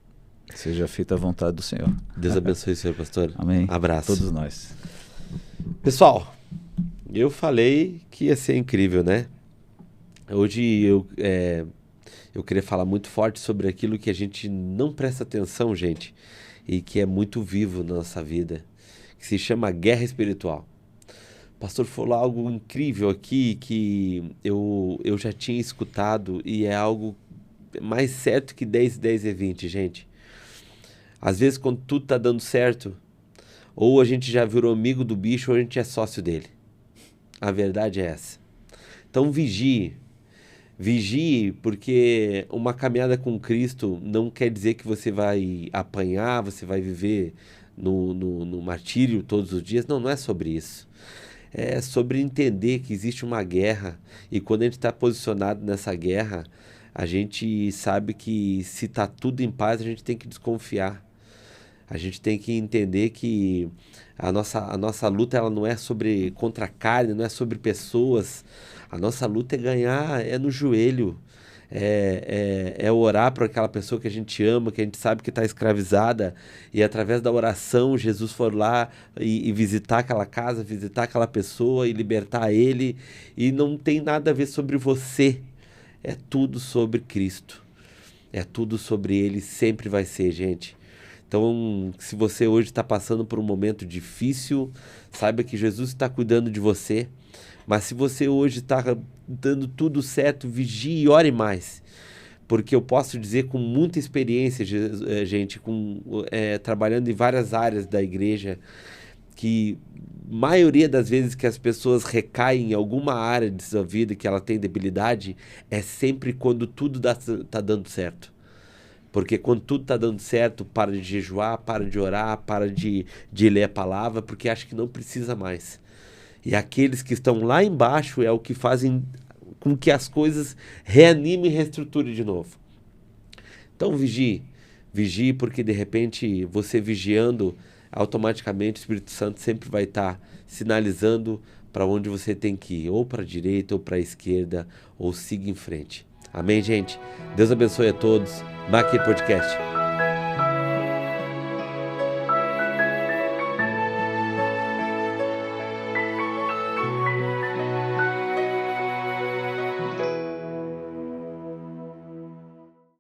Seja feita a vontade do Senhor. Deus abençoe o senhor, pastor. Amém. Abraço. Todos nós. Pessoal, eu falei que ia ser incrível, né? Hoje eu queria falar muito forte sobre aquilo que a gente não presta atenção, gente, e que é muito vivo na nossa vida, que se chama guerra espiritual. O pastor falou algo incrível aqui que eu já tinha escutado e é algo mais certo que 10, 10 e 20, gente. Às vezes, quando tudo tá dando certo, ou a gente já virou amigo do bicho ou a gente é sócio dele. A verdade é essa. Então vigie. Vigie, porque uma caminhada com Cristo não quer dizer que você vai apanhar, você vai viver no martírio todos os dias. Não, não é sobre isso. É sobre entender que existe uma guerra e quando a gente está posicionado nessa guerra, a gente sabe que se está tudo em paz, a gente tem que desconfiar. A gente tem que entender que a nossa luta ela não é contra a carne, não é sobre pessoas. A nossa luta é ganhar, é no joelho. É orar por aquela pessoa que a gente ama, que a gente sabe que está escravizada. E através da oração, Jesus for lá e visitar aquela casa, visitar aquela pessoa e libertar ele. E não tem nada a ver sobre você. É tudo sobre Cristo. É tudo sobre Ele, sempre vai ser, gente. Então, se você hoje está passando por um momento difícil, saiba que Jesus está cuidando de você. Mas se você hoje está dando tudo certo, vigie e ore mais. Porque eu posso dizer com muita experiência, gente, trabalhando em várias áreas da igreja, que maioria das vezes que as pessoas recaem em alguma área de sua vida que ela tem debilidade, é sempre quando tudo está dando certo. Porque quando tudo está dando certo, para de jejuar, para de orar, para de ler a palavra, porque acha que não precisa mais. E aqueles que estão lá embaixo é o que fazem com que as coisas reanimem e reestruturem de novo. Então vigie. Vigie porque de repente você vigiando, automaticamente o Espírito Santo sempre vai estar sinalizando para onde você tem que ir. Ou para a direita, ou para a esquerda, ou siga em frente. Amém, gente? Deus abençoe a todos. Maquia Podcast.